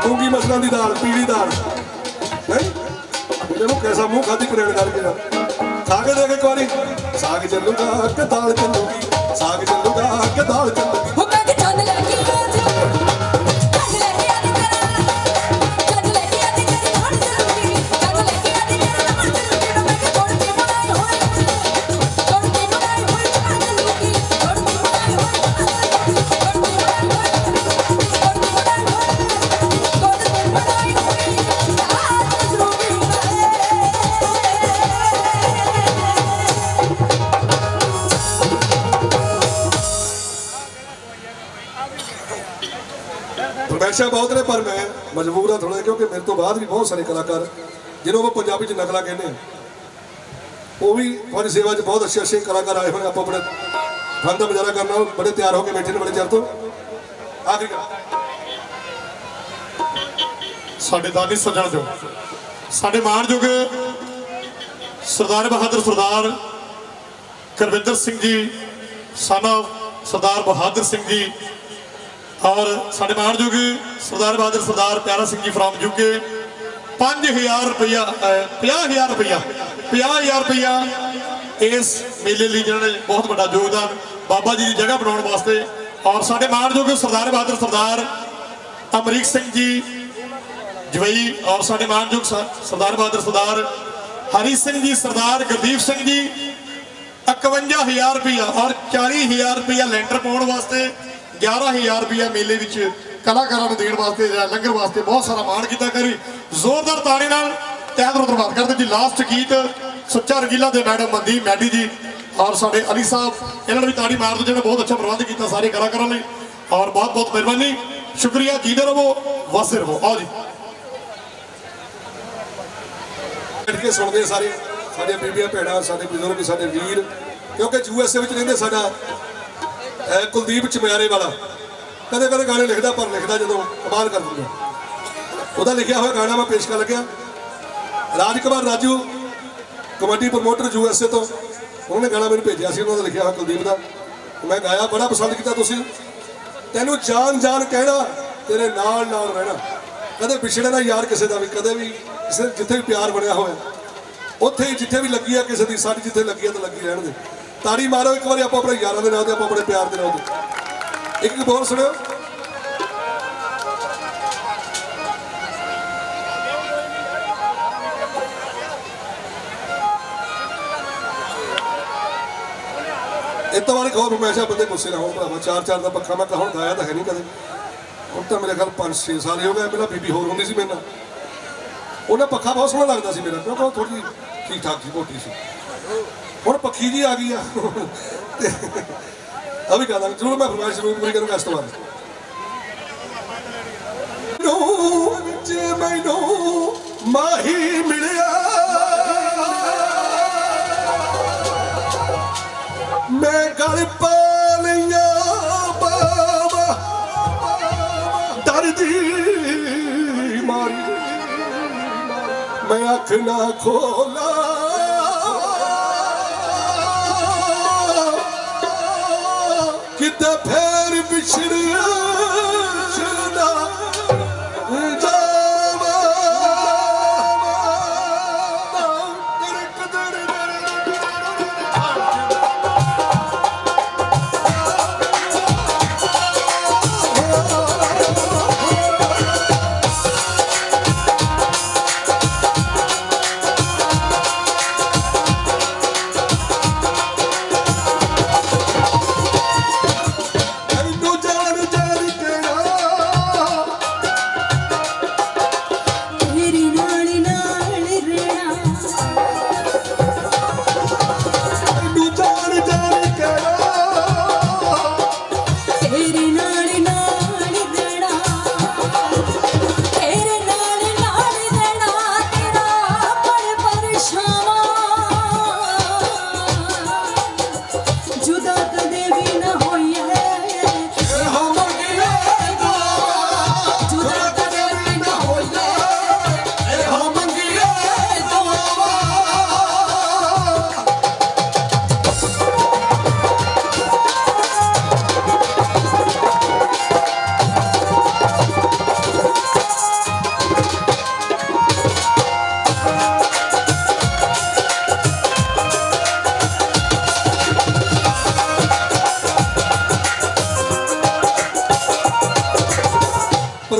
S2: मूंगी मसलों की दाल पीली दाल नहीं मेरे कैसा मुंह खाती करेड़ करके खा के देख एक बारी साग चलूगा के दाल चलूगी साग चलूगा के दाल चलूगी
S3: ਹੋ ਮੈਂ ਕਿ ਚੰਦ ਲੈ ਕੇ ਆ ਜਾ ਚੰਦ ਲੈ ਕੇ ਆ ਜਾ ਚੰਦ ਲੈ ਕੇ ਆ ਜਾ ਤੇਰੀ ਧੜ ਚੱਲੂਗੀ ਚੰਦ ਲੈ ਕੇ ਆ ਜਾ ਤੇਰੀ ਧੜ ਚੱਲੂਗੀ ਮੈਂ ਕਿ ਤੋੜਤੀ ਬਣਾਈ ਹੋਈ ਤੋੜਤੀ ਬਣਾਈ ਹੋਈ ਚਾਹ ਚੱਲੂਗੀ ਤੋੜਤੀ ਬਣਾਈ ਹੋਈ ਤੋੜਤੀ ਬਣਾਈ ਹੋਈ ਤੋੜਤੀ ਬਣਾਈ ਹੋਈ ਤੋੜਤੀ ਬਣਾਈ ਹੋਈ ਚਾਹ ਚੱਲੂਗੀ
S2: फरमाइशा बहुत ने पर मैं मजबूर हाँ थोड़ा क्योंकि मेरे तो बाद भी बहुत सारे कलाकार जिन्हों को पंजाबी च नकला कहने वो भी हमारी सेवा च बहुत अच्छे अच्छे कलाकार आए हुए आप अपने फन का मुजाहरा करना बड़े तैयार होकर बैठे ने बड़े चर तो आखिरी
S1: ਸਾਡੇ ਦਾਨੀ ਸੱਜਣ ਜੋ ਸਾਡੇ ਮਾਣਯੋਗ ਸਰਦਾਰ ਬਹਾਦਰ ਸਰਦਾਰ ਕਰਵਿੰਦਰ ਸਿੰਘ ਜੀ son of ਸਰਦਾਰ ਬਹਾਦਰ ਸਿੰਘ ਜੀ और ਸਾਡੇ ਮਾਣਯੋਗ ਸਰਦਾਰ ਬਹਾਦਰ ਸਰਦਾਰ ਪਿਆਰਾ ਸਿੰਘ ਜੀ ਫਰੋਮ ਯੂਕੇ 5000 ਰੁਪਇਆ 50000 ਰੁਪਇਆ ਇਸ ਮੇਲੇ ਲਈ ਜਿਹਨਾਂ ਨੇ ਬਹੁਤ ਵੱਡਾ ਯੋਗਦਾਨ ਬਾਬਾ ਜੀ ਦੀ ਜਗ੍ਹਾ ਬਣਾਉਣ ਵਾਸਤੇ ਔਰ ਸਾਡੇ ਮਾਣਯੋਗ ਸਰਦਾਰ ਬਹਾਦਰ ਸਰਦਾਰ ਅਮਰੀਕ ਸਿੰਘ ਜੀ ਜਵਈ और ਸਾਡੇ ਮਾਣਯੋਗ ਸਰਦਾਰ ਬਹਾਦਰ ਸਰਦਾਰ ਹਰੀ ਸਿੰਘ ਜੀ ਸਰਦਾਰ ਗੁਰਦੀਪ ਸਿੰਘ ਜੀ 51000 ਰੁਪਇਆ और 40000 ਰੁਪਇਆ ਲੈਂਟਰ ਪਾਉਣ ਵਾਸਤੇ 11000 ਰੁਪਇਆ ਮੇਲੇ ਵਿੱਚ ਕਲਾਕਾਰਾਂ ਨੂੰ ਦੇਣ ਵਾਸਤੇ ਲੰਗਰ ਵਾਸਤੇ ਬਹੁਤ ਸਾਰਾ ਮਾਣ ਕੀਤਾ ਕਰੀ ਜ਼ੋਰਦਾਰ ਤਾੜੀ ਨਾਲ ਤਹਿ ਦਿਲੋਂ ਧੰਨਵਾਦ ਕਰਦੇ ਜੀ ਲਾਸਟ ਗੀਤ ਸੁੱਚਾ ਰੰਗੀਲਾ ਦੇ ਮੈਡਮ ਮਨਦੀਪ ਮੈਡੀ ਜੀ ਔਰ ਸਾਡੇ ਅਲੀ ਸਾਹਿਬ ਇਹਨਾਂ ਨੂੰ ਵੀ ਤਾੜੀ ਮਾਰ ਦਿਓ ਜਿਹਨੇ ਬਹੁਤ ਅੱਛਾ ਪ੍ਰਬੰਧ ਕੀਤਾ ਸਾਰੇ ਕਲਾਕਾਰਾਂ ਲਈ ਔਰ ਬਹੁਤ ਬਹੁਤ ਮਿਹਰਬਾਨੀ ਸ਼ੁਕਰੀਆ ਜੀਦੇ ਰਹੋ ਵਸਦੇ ਰਹੋ ਆਓ ਜੀ
S2: ਬੈਠ ਕੇ ਸੁਣਦੇ ਸਾਰੇ ਸਾਡੇ ਬੀਬੀਆਂ ਭੈਣਾਂ ਸਾਡੇ ਬਜ਼ੁਰਗ ਸਾਡੇ ਵੀਰ ਕਿਉਂਕਿ USA ਵਿੱਚ ਰਹਿੰਦੇ ਸਾਡਾ ਕੁਲਦੀਪ ਚਮਿਆਰੇ ਵਾਲਾ ਕਦੇ ਕਦੇ ਗਾਣੇ ਲਿਖਦਾ ਪਰ ਲਿਖਦਾ ਜਦੋਂ ਕਮਾਲ ਕਰ ਦਿੰਦਾ ਉਹਦਾ ਲਿਖਿਆ ਹੋਇਆ ਗਾਣਾ ਮੈਂ ਪੇਸ਼ ਕਰ ਲੱਗਿਆ ਰਾਜਕੁਮਾਰ ਰਾਜੂ ਕਬੱਡੀ ਪ੍ਰਮੋਟਰ USA ਤੋਂ ਉਹਨੇ ਗਾਣਾ ਮੈਨੂੰ ਭੇਜਿਆ ਸੀ ਉਹਨਾਂ ਦਾ ਲਿਖਿਆ ਹੋਇਆ ਕੁਲਦੀਪ ਦਾ ਮੈਂ ਗਾਇਆ ਬੜਾ ਪਸੰਦ ਕੀਤਾ ਤੁਸੀਂ ਤੈਨੂੰ ਜਾਨ ਜਾਨ ਕਹਿਣਾ ਤੇਰੇ ਨਾਲ ਨਾਲ ਰਹਿਣਾ ਕਦੇ ਵਿਛੜੇ ਨਾ ਯਾਰ ਕਿਸੇ ਦਾ ਵੀ ਕਦੇ ਵੀ ਕਿਸੇ ਜਿੱਥੇ ਵੀ ਪਿਆਰ ਬਣਿਆ ਹੋਇਆ ਉੱਥੇ ਹੀ ਜਿੱਥੇ ਵੀ ਲੱਗੀ ਆ ਕਿਸੇ ਦੀ ਸਾਡੀ ਜਿੱਥੇ ਲੱਗੀ ਆ ਤਾਂ ਲੱਗੀ ਰਹਿਣ ਦੇ ਤਾੜੀ ਮਾਰੋ ਇੱਕ ਵਾਰੀ ਆਪਾਂ ਆਪਣੇ ਯਾਰਾਂ ਦੇ ਨਾਲ ਤੇ ਆਪਾਂ ਆਪਣੇ ਪਿਆਰ ਦੇ ਨਾਲ ਇੱਕ ਬੋਲ ਸੁਣਿਓ ਇਹ ਤਾਂ ਵਾਲੇ ਖੋਰ ਹਮੇਸ਼ਾ ਬੰਦੇ ਗੁੱਸੇ ਨਾ ਹੋਣ ਭਰਾਵਾ ਚਾਰ ਚਾਰ ਦਾ ਪੱਖਾ ਮੈਂ ਤਾਂ ਹੁਣ ਗਾਇਆ ਤਾਂ ਹੈ ਨਹੀਂ ਕਦੇ ਹੁਣ ਤਾਂ ਮੇਰੇ ਖਿਆਲ 5-6 ਸਾਲ ਹੋ ਗਏ ਪਹਿਲਾਂ ਬੀਬੀ ਹੋਰ ਹੁੰਦੀ ਸੀ ਮੇਰੇ ਨਾਲ ਉਹਨੇ ਪੱਖਾ ਬਹੁਤ ਸੋਹਣਾ ਲੱਗਦਾ ਸੀ ਮੇਰਾ ਕਿਉਂਕਿ ਉਹ ਥੋੜੀ ਠੀਕ ਠਾਕ ਸੀ ਮੋਟੀ ਸੀ ਹੁਣ ਪੱਖੀ ਜੀ ਆ ਗਈ ਆ ਆ ਵੀ ਕਹਾਂਗਾ ਜ਼ਰੂਰ ਮੈਂ ਫਰਮਾਇਸ਼ ਜ਼ਰੂਰ ਪੂਰੀ ਕਰੂੰਗਾ ਇਸ ਤੋਂ ਬਾਅਦ ਜੇ ਮੈਨੂੰ ਮਾਹੀ ਮਿਲਿਆ ਮੈਂ ਗਲ ਪਾ ਲਈਆਂ ਬਾਬਾ ਦਰਦੀ ਮਾਰੀ ਮੈਂ ਅੱਖ ਨਾ ਖੋਲਾ ਕਿਤੇ ਫੇਰ ਵਿਛੜਿਆ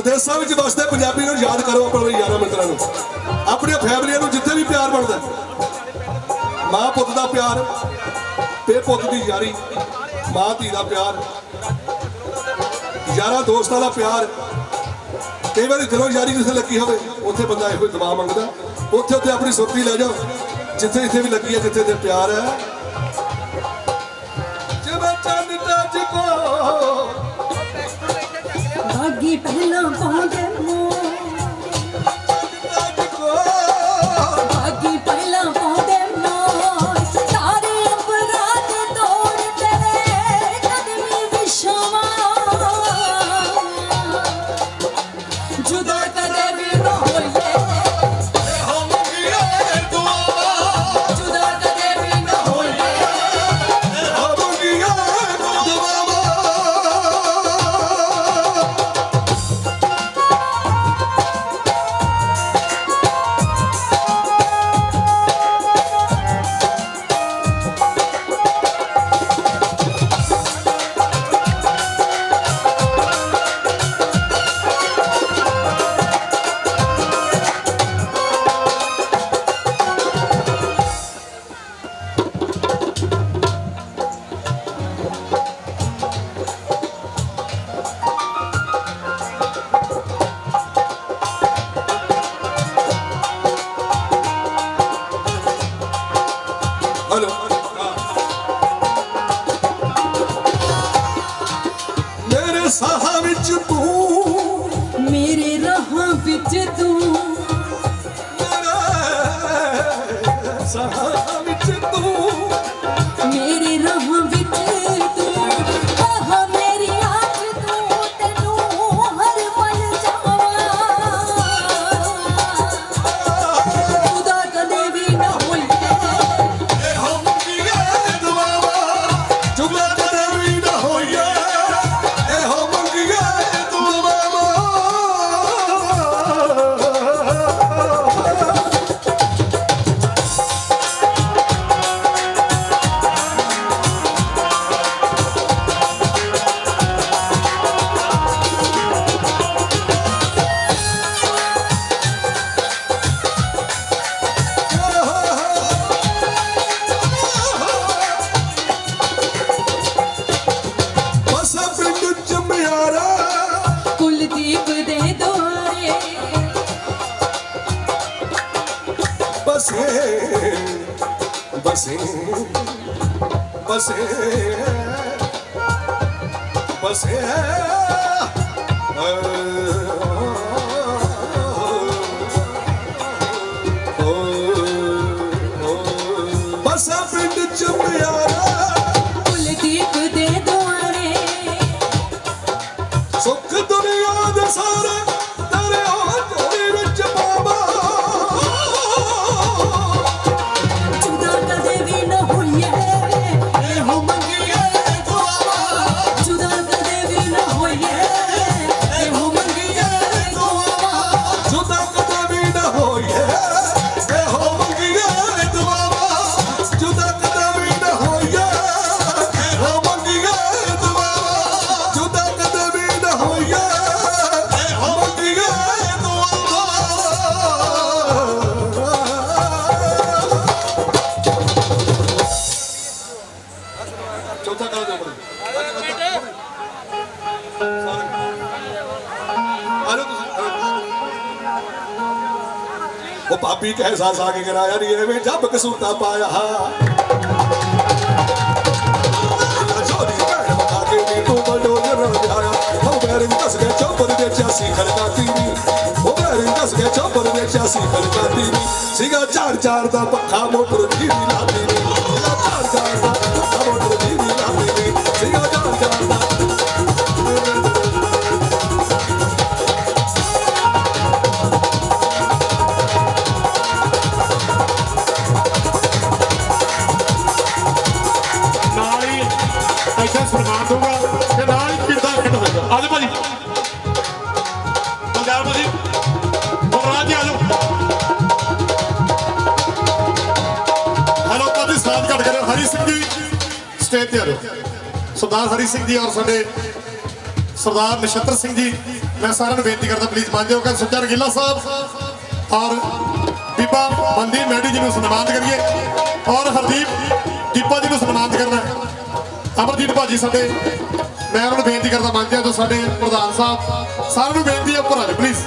S2: ਪ੍ਰਦੇਸਾਂ ਵਿੱਚ ਵਸਦੇ ਪੰਜਾਬੀ ਨੂੰ ਯਾਦ ਕਰੋ ਆਪਣੇ ਯਾਰਾਂ ਮਿੱਤਰਾਂ ਨੂੰ ਆਪਣੀਆਂ ਫੈਮਲੀਆਂ ਨੂੰ ਜਿੱਥੇ ਵੀ ਪਿਆਰ ਬਣਦਾ ਮਾਂ ਪੁੱਤ ਦਾ ਪਿਆਰ ਤੇ ਪੁੱਤ ਦੀ ਯਾਰੀ ਮਾਂ ਧੀ ਦਾ ਪਿਆਰ ਯਾਰਾਂ ਦੋਸਤਾਂ ਦਾ ਪਿਆਰ ਕਈ ਵਾਰੀ ਦਿਲੋਂ ਯਾਰੀ ਜਿੱਥੇ ਲੱਗੀ ਹੋਵੇ ਉੱਥੇ ਬੰਦਾ ਇਹੋ ਦੁਆ ਮੰਗਦਾ ਉੱਥੇ ਉੱਥੇ ਆਪਣੀ ਸੁਰਤੀ ਲੈ ਜਾਓ ਜਿੱਥੇ ਜਿੱਥੇ ਵੀ ਲੱਗੀ ਹੈ ਜਿੱਥੇ ਤੇ ਪਿਆਰ ਹੈ ਜਿਵੇਂ ਚੰਨ ਤਾਜ ਕੋ
S3: ਬਾਗੀ ਪਹਿਲਾਂ ਪਾਉਂਦੇ ਮੂੰਹ ਬਾਗੀ ਪਹਿਲਾਂ ਪਾਉਂਦੇ ਮੂੰਹ ਸਾਰੇ ਅੰਬਰਾਂ ਦੇ ਤੋੜ ਤੇਰੇ ਕਦਮੀ ਵਿਸ਼ਵਾ ਜੁਦਾ ਕਦੇ ਵੀ ਨਾ ਹੋਈਏ ਹੋ ਮੰਗੀਏ ਦੁਆਵਾਂ ਜੁਦਾ ਕਦੇ ਵੀ ਨਾ ਹੋਈਏ
S2: ਹੋ ਮੰਗੀਏ ਦੁਆਵਾਂ ਸਾਹਾਂ ਵਿੱਚ ਤੂੰ
S3: ਮੇਰੇ ਰਾਹ ਵਿੱਚ ਤੂੰ ਆਹ ਮੇਰੀ ਆਸ ਤੂੰ ਤੈਨੂੰ ਹਰ ਪਲ ਚਾਹਾਂ ਖੁਦਾ ਕਦੇ ਵੀ ਨਾ ਹੋਈਏ
S2: ਇਹੋ ਮੰਗੀਏ ਦੁਆਵਾਂ ਚੁਗਲਾ ਕਦੇ ਵੀ ਨਾ ਹੋਈਏ ਇਹੋ ਮੰਗੀਏ ਦੁਆਵਾਂ ਬਸ ਪਿੰਡ ਚਮਿਆਰਾ
S3: ਕੁਲਦੀਪ ਦੇ ਦੋਰੇ
S2: ਬਸੇ ਬਸੇ ਬਸੇ ਬਸੇ ਬਸ ਪਿੰਡ ਚਮਿਆਰਾ
S3: ਕੁਲਦੀਪ ਦੇ ਦੋਰੇ
S2: ਸੁੱਖ ਦੁਨੀਆ ਦੇ ਸਾਰੇ ਦਰਿਆ ਝੋਲੀ ਵਿੱਚ ਬਾਬਾ
S3: ਚੁਦਾ ਕਦੇ ਵੀ ਨਾ ਹੋਈਏ
S2: ਇਹੋ ਮੰਗੀਏ ਦੁਆਵਾਂ
S3: ਚੁਦਾ ਕਦੇ ਵੀ ਨਾ ਹੋਈਏ
S2: ਇਹੋ ਮੰਗੀਏ ਦੁਆਵਾਂ ਜੁਦਾ ਕਦੇ ਵੀ ਨਾ ਹੋਈਏ ਇਹੋ ਮੰਗੀਏ ਦੁਆਵਾਂ ਜੁਦਾ ਕਦੇ ਵੀ ਨਾ ਹੋਈਏ ਇਹੋ ਮੰਗੀਏ ਦੁਆਵਾਂ ਜੁਦਾ ਕਦੇ ਵੀ ਨਾ ਹੋਈਏ ਇਹੋ ਮੰਗੀਏ ਦੁਆਵਾਂ ਚੌਥਾ ਕਰ ਦਿਓ ਬੜੇ ਆਲੋ ਉਹ ਭਾਬੀ ਕੈਸਾ ਸਾਗ ਕਰਾਇਆ ਨਹੀਂ ਐਵੇਂ ਜੱਬ ਕਸੂਤਾ ਪਾਇਆ ਜੋੜੀ ਭੈਣ ਬਤਾ ਕੇ ਨੀ ਤੂੰ ਬਲਡੋਜ਼ਰ ਨਾਲ ਵਿਆਹਿਆ ਉਹ ਬੈਰਿੰਗ ਦੱਸ ਗਿਆ ਚੌਪਰ ਦੇ 86 ਖੜਕਾਤੀ ਨੀ ਉਹ ਬੈਰਿੰਗ ਦੱਸ ਗਿਆ ਚੌਪਰ ਦੇ 86 ਖੜਕਾਤੀ ਨੀ ਸੀਗਾ ਝਾੜ ਝਾੜ ਦਾ ਪੱਖਾ ਮੋਟਰ ਦੀ ਵੀ ਲਾਤੀ ਨੀ ਸੀਗਾ ਝਾੜ ਝਾੜ ਦਾ ਪੱਖਾ ਮੋਟਰ ਦੀ ਵੀ ਲਾਤੀ ਨੀ ਸੀਗਾ ਝਾੜ ਝਾੜ ਦਾ
S1: ਨਾਲ ਹੀ ਇੱਥੇ ਸਨਮਾਨ ਦਊਗਾ ਤੇ ਨਾਲ ਹੀ ਕਿਰਦਾਰ ਖੇਡ ਹੋਏਗਾ ਆਜੋ ਭਾਜੀ ਬਲਦਾਰ ਭਾਜੀ ਬਲਰਾਜ ਜੀ ਆਜੋ ਹੈਲੋ ਭਾਜੀ ਸਾਥ ਘੱਟ ਕਰਿਓ ਹਰੀ ਸਿੰਘ ਜੀ ਸਟੇਜ ਤੇ ਆਜੋ ਸਰਦਾਰ ਹਰੀ ਸਿੰਘ ਜੀ ਔਰ ਸਾਡੇ ਸਰਦਾਰ ਨਛੱਤਰ ਸਿੰਘ ਜੀ ਮੈਂ ਸਾਰਿਆਂ ਨੂੰ ਬੇਨਤੀ ਕਰਦਾ ਪਲੀਜ਼ ਮੰਨ ਜਾਓ ਕਿ ਸੁੱਚਾ ਰਗੀਲਾ ਸਾਹਿਬ ਔਰ ਬੀਬਾ ਬੰਦੀ ਮੈਡੀ ਜੀ ਨੂੰ ਸਨਮਾਨਿਤ ਕਰੀਏ ਔਰ ਹਰਦੀਪ ਦੀਪਾ ਜੀ ਨੂੰ ਸਨਮਾਨਿਤ ਕਰਨਾ ਹੈ। ਅਮਰਜੀਤ ਭਾਜੀ ਸਾਡੇ ਮੈਂ ਉਹਨਾਂ ਨੂੰ ਬੇਨਤੀ ਕਰਦਾ ਮੰਨ ਜਾਓ ਸਾਡੇ ਪ੍ਰਧਾਨ ਸਾਹਿਬ ਸਾਰਿਆਂ ਨੂੰ ਬੇਨਤੀ ਹੈ ਉੱਪਰ ਆ ਜਾਓ ਪਲੀਜ਼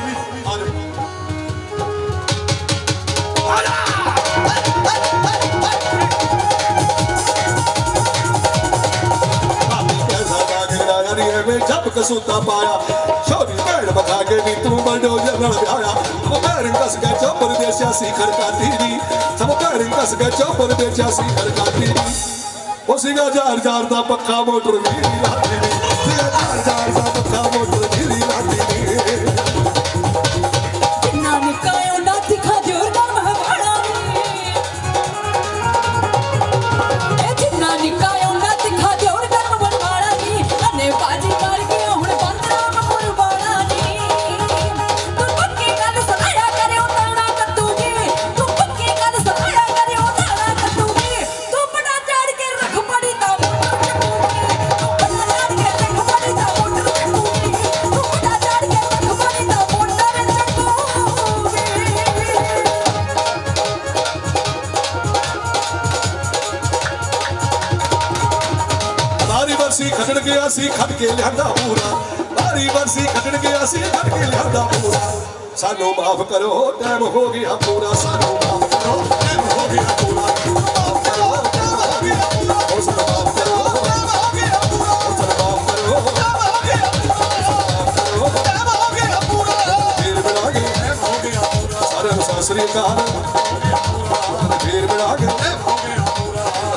S2: ਜੱਬ ਕਸੂਤਾ ਪਾਇਆ ਛੋਟੀ ਭੈਣ ਬਖਾ ਕੇ ਨੀ ਤੂੰ ਬਲਡੋਜ਼ਰ ਨਾਲ ਵਿਆਹਿਆ ਉਹ ਬੈਰਿੰਗ ਕੱਸ ਗਿਆ ਚੌਪਰ ਦੇ 86 ਖੜਕਾਤੀ ਨੀ ਸਭ ਬੈਰਿੰਗ ਕੱਸ ਗਿਆ ਚੌਪਰ ਦੇ 86 ਖੜਕਾਤੀ ਨੀ ਉਹ ਸੀਗਾ ਝਾੜ ਝਾੜ ਦਾ ਪੱਖਾ ਮੋਟਰ ਵੀ ਲਾਤੀ ਨੀ ਸੀਗਾ ਝਾੜ ਝਾੜ ਦਾ ਪੱਖਾ ਮੋਟਰ ਵੀ ਲਾਤੀ ਨੀ
S3: ਜਿੰਨਾ ਨਿਕਾਇਓ ਨਾ ਦਿਖਾ ਦਿਓ ਨਾਮ ਹਵਾੜਾ ਇਹ ਜਿੰਨਾ ਨਿਕਾਇਓ ਨਾ ਦਿਖਾ ਦਿਓ ਨਾਮ ਹਵਾੜਾ ਨੀ ਅਨੇ ਬਾਜੀ ਮਾਰ ਕੇ ਹੁਣ ਬੰਦਰਾਮ ਮੁਰਬਾੜਾ ਨੀ ਤੂੰ ਪੱਕੀ ਗੱਲ ਸੁਣਾਇਆ ਕਰਿਓ ਤਾਣਾ ਕੱਟੂਗੀ ਤੂੰ ਪੱਕੀ ਗੱਲ ਸੁਣਾਇਆ ਕਰਿਓ ਤਾਣਾ ਕੱਟੂਗੀ ਤੂੰ ਬੜਾ ਚੜ ਕੇ ਰੱਖ ਪੜੀ ਤਾਂ ਮੋਟਰ ਚੱਕੂਗੀ ਤੂੰ ਬੜਾ ਚੜ ਕੇ ਰੱਖ ਪੜੀ ਤਾਂ ਮੋਟਰ ਚੱਕੂਗੀ ਤੂੰ ਬੜਾ ਚੜ ਕੇ ਰੱਖ ਪੜੀ ਤਾਂ ਮੋਟਰ
S2: ਸਾਰੀ ਵਰਸੀ ਖੱਟਣ ਗਿਆ ਸੀ ਖੱਟ ਕੇ ਲਿਆਂਦਾ ਪੂਰਾ ਸਾਰੀ ਵਰਸੀ ਖੱਟਣ ਗਿਆ ਸੀ ਖੱਟ ਕੇ ਲਿਆਂਦਾ ਪੂਰਾ ਸਾਨੂੰ ਮਾਫ ਕਰੋ ਟਾਈਮ ਹੋ ਗਿਆ ਪੂਰਾ ਸਾਨੂੰ ਮਾਫ ਕਰੋ ਟਾਈਮ ਹੋ ਗਿਆ ਪੂਰਾ ਮਾਫ ਕਰੋ ਟਾਈਮ ਹੋ ਗਿਆ ਪੂਰਾ ਉਸ ਨੂੰ ਮਾਫ ਕਰੋ ਟਾਈਮ ਹੋ ਗਿਆ ਪੂਰਾ ਉਸ ਨੂੰ ਮਾਫ ਕਰੋ ਟਾਈਮ ਹੋ ਗਿਆ ਪੂਰਾ ਟਾਈਮ ਹੋ ਗਿਆ ਪੂਰਾ ਫੇਰ ਮਿਲਾਂਗੇ ਟਾਈਮ ਹੋ ਗਿਆ ਪੂਰਾ ਸਾਰਿਆਂ ਨੂੰ ਸਤਿ ਸ੍ਰੀ ਅਕਾਲ ਫੇਰ राग